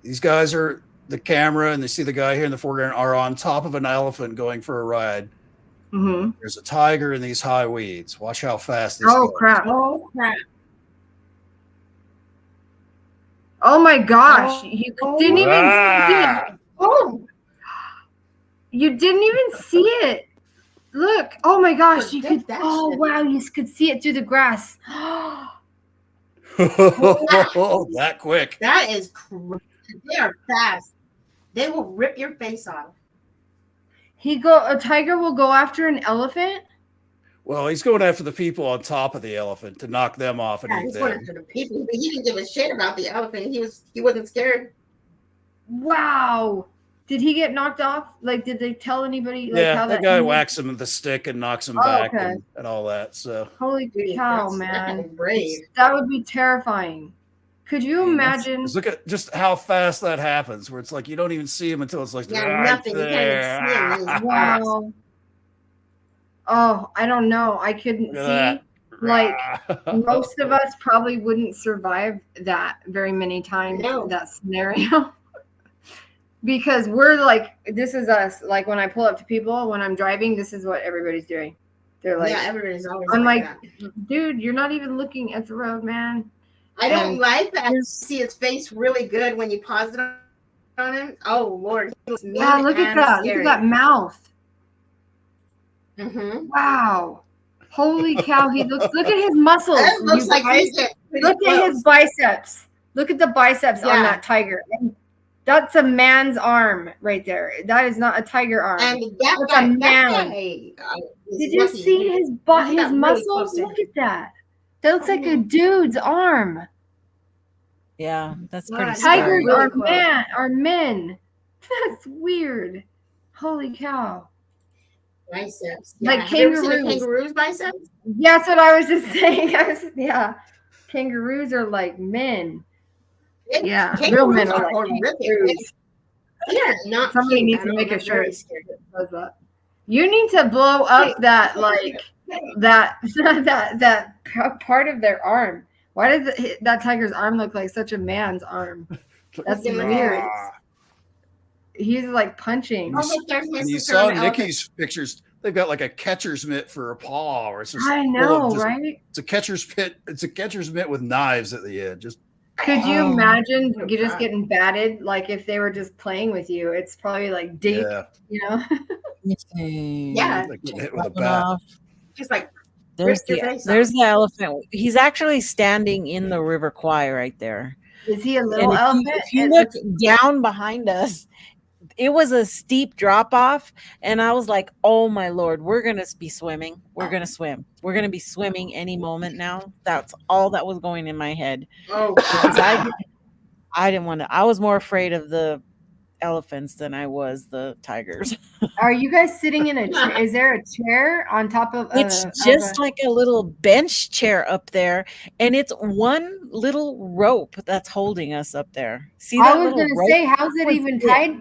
These guys are the camera, and they see the guy here in the foreground are on top of an elephant going for a ride. Mm-hmm. There's a tiger in these high weeds. Watch how fast this Oh, goes. crap. Oh crap! Oh my gosh. You didn't even see it. Oh, You didn't even see it. Look. Oh my gosh. You Forget could. that Oh, shit. wow. You could see it through the grass. That quick. that is crazy. They are fast. They will rip your face off. A tiger will go after an elephant? Well, he's going after the people on top of the elephant to knock them off and Yeah, eat he's going them. after the people. He didn't give a shit about the elephant. He wasn't scared. Wow. Did he get knocked off? Like, did they tell anybody like Yeah, how that guy whacks him with the stick and knocks him back okay. and all that. So Holy Dude, cow, that man. is brave. That would be terrifying. Could you imagine? just look at just how fast that happens, where it's like you don't even see him until it's like Yeah, right nothing. You there. can't even see him. Wow. Oh, I don't know. I couldn't Look see. at Like that. most of us probably wouldn't survive that very many times, No. that scenario. Because we're like, this is us. Like when I pull up to people, when I'm driving, this is what everybody's doing. They're like, Yeah, everybody's always I'm like like, that. dude, you're not even looking at the road, man. I don't and like that. You see his face really good when you pause it on him. Oh Lord, he looks mean Yeah, look at and that. scary. Look at that mouth. Mm-hmm. Wow. Holy cow. Look at his muscles. That looks you like guys. he's getting pretty Look at his biceps. Look at the biceps on Yeah. that tiger. And that's a man's arm right there. That is not a tiger arm. And That's a man. Did you see his muscles? Look at that. That looks like a dude's arm. Yeah, that's pretty Tigers scary. Tigers Really are men. That's weird. Holy cow. Biceps. Like Have you ever seen a kangaroos. kangaroo's biceps? Yeah, that's what I was just saying. Yeah. Kangaroos are like men. Yeah. Real men Kangaroos are are like horrific. kangaroos. Yeah, not Somebody cute needs at to all. make a I'm very shirt scared. that does that. You need to blow up that that part of their arm. Why does that tiger's arm look like such a man's arm? That's weird. He's like punching. Oh, look, there's my And you sister saw on the elephant. Nikki's pictures. They've got like a catcher's mitt for a paw, or it's just I full know, of just- right? It's a catcher's pit. It's a catcher's mitt with knives at the end. Just Could you Oh. imagine Oh, you just God. getting batted? Like if they were just playing with you, it's probably like deep, yeah, you know? Yeah. like getting hit with a Dropping bat. off. Just like There's your the face there's off. the elephant. He's actually standing in the River Kwai right there. Is he a And little elephant? if you look down behind us, it was a steep drop off, and I was like, "Oh my Lord, we're gonna be swimming. We're gonna swim. We're gonna be swimming any moment now." That's all that was going in my head. Oh, Because God. I didn't want to. I was more afraid of the elephants than I was the tigers. Are you guys sitting in a chair? Is there a chair on top of It's a just like a little bench chair up there, and it's one little rope that's holding us up there. See I that was little gonna rope? say, how's it was even it. tied?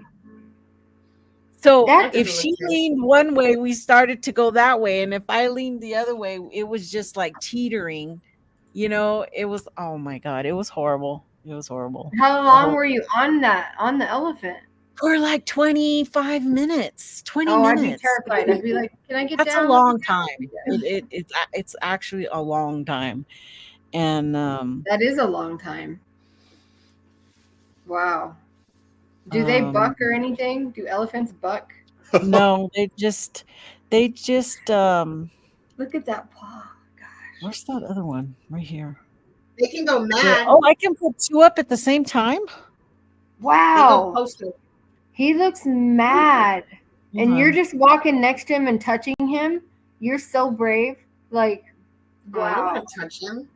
So That if doesn't she look good. leaned one way, we started to go that way, and if I leaned the other way, it was just like teetering. It was, oh my God, it was horrible. It was horrible. How long were you on the elephant? For like 25 minutes, 20 Oh, I'd be minutes. terrified. I'd be like, can I get That's down? a long time. It's actually a long time. And That is a long time. Wow. Do they buck or anything? Do elephants buck? no, they just Look at that paw. where's that other one? Right here. They can go mad. Oh, I can put two up at the same time? They go Wow. postal. He looks mad. And Hold you're on. just walking next to him and touching him. You're so brave. Like, Oh, I don't wow. want to touch him.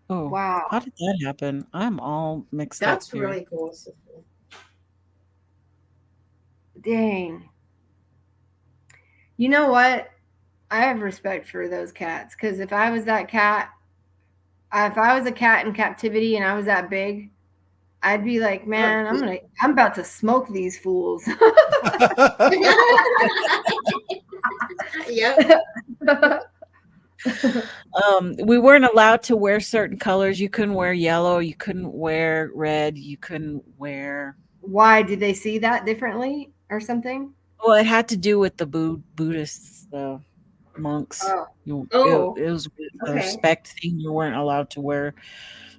Oh, Wow. how did that happen? I'm all mixed up That's here. really cool. Sister. Dang. You know what? I have respect for those cats because if I was that cat, if I was a cat in captivity and I was that big, I'd be like, man, I'm about to smoke these fools. Yep. We weren't allowed to wear certain colors. You couldn't wear yellow. You couldn't wear red. You couldn't wear. Why did they see that differently or something? Well, it had to do with the Buddhists, the monks. Oh. It was a Okay. respect thing. You weren't allowed to wear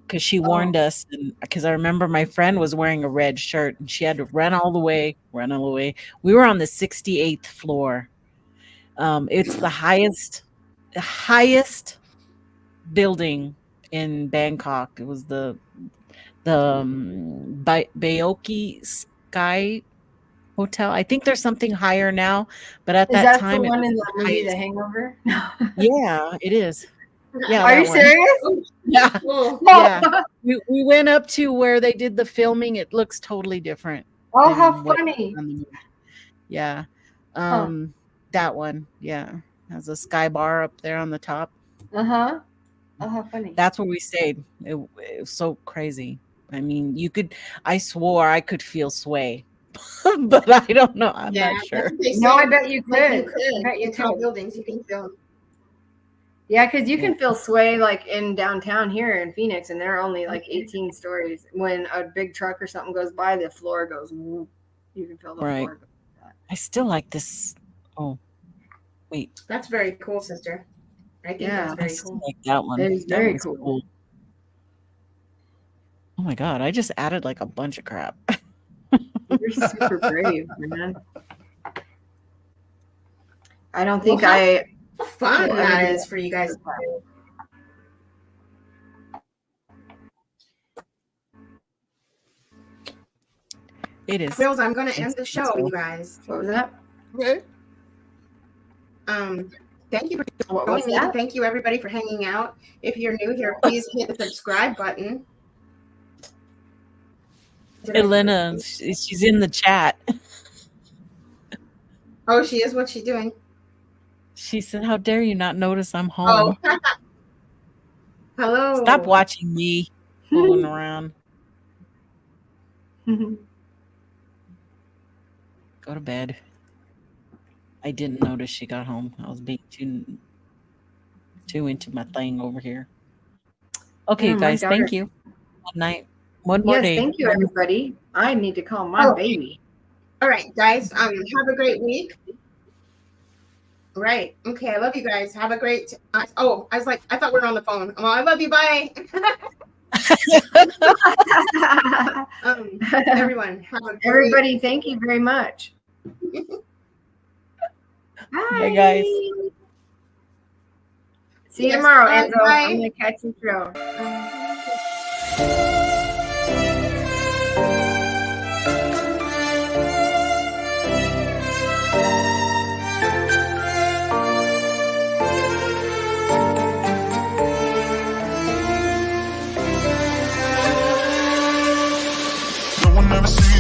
because she warned us. And because I remember my friend was wearing a red shirt and she had to run all the way. We were on the 68th floor. It's the highest building in Bangkok. It was the Baoki Sky Hotel. I think there's something higher now, but at Is that that time, the it one was in the the movie highest. The Hangover? Yeah, it is. Yeah, Are that you one. serious? Yeah, Oh, yeah. We went up to where they did the filming. It looks totally different. Oh, than how what funny. on the movie. Yeah. That one. Yeah. Has a sky bar up there on the top. Uh-huh. Oh, how funny. That's where we stayed. It was so crazy. I mean, I swore I could feel sway, but I don't know. I'm yeah, not sure. that's what they No, say. I bet you could. Like, you I could. bet you In tall could. buildings, you can feel. Yeah, because you can feel sway like in downtown here in Phoenix, and they're only like 18 stories. When a big truck or something goes by, the floor goes. Whoop. You can feel the Right. floor. I still like this. Oh, wait. That's very cool, sister. I think Yeah. that's I very still cool. like that one. It is That very one's cool. Oh my God. I just added like a bunch of crap. You're super brave, man. I don't think Well, I. How fun Well, that I- is for you guys. It is. Bills, I'm going to end the show, you guys. What was that? Okay. Thank you for What was joining me. that? Thank you, everybody, for hanging out. If you're new here, please hit the subscribe button. Elena, she's in the chat. Oh, she is? What's she doing? She said, "How dare you not notice I'm home? Oh. Hello. Stop watching me fooling around. Go to bed." I didn't notice she got home. I was being too into my thing over here. Okay, Yeah, my guys, daughter- thank you. Good night. One more Yes, day. thank you, everybody. I need to call my baby. All right, guys. Have a great week. Right. Okay. I love you guys. Have a great. I was like, I thought we were on the phone. Well, I love you. Bye. Everyone, have a great. Everybody, thank you very much. Bye, guys. See you Yes, tomorrow, bye, Enzo. bye. I'm gonna catch you through. wanna see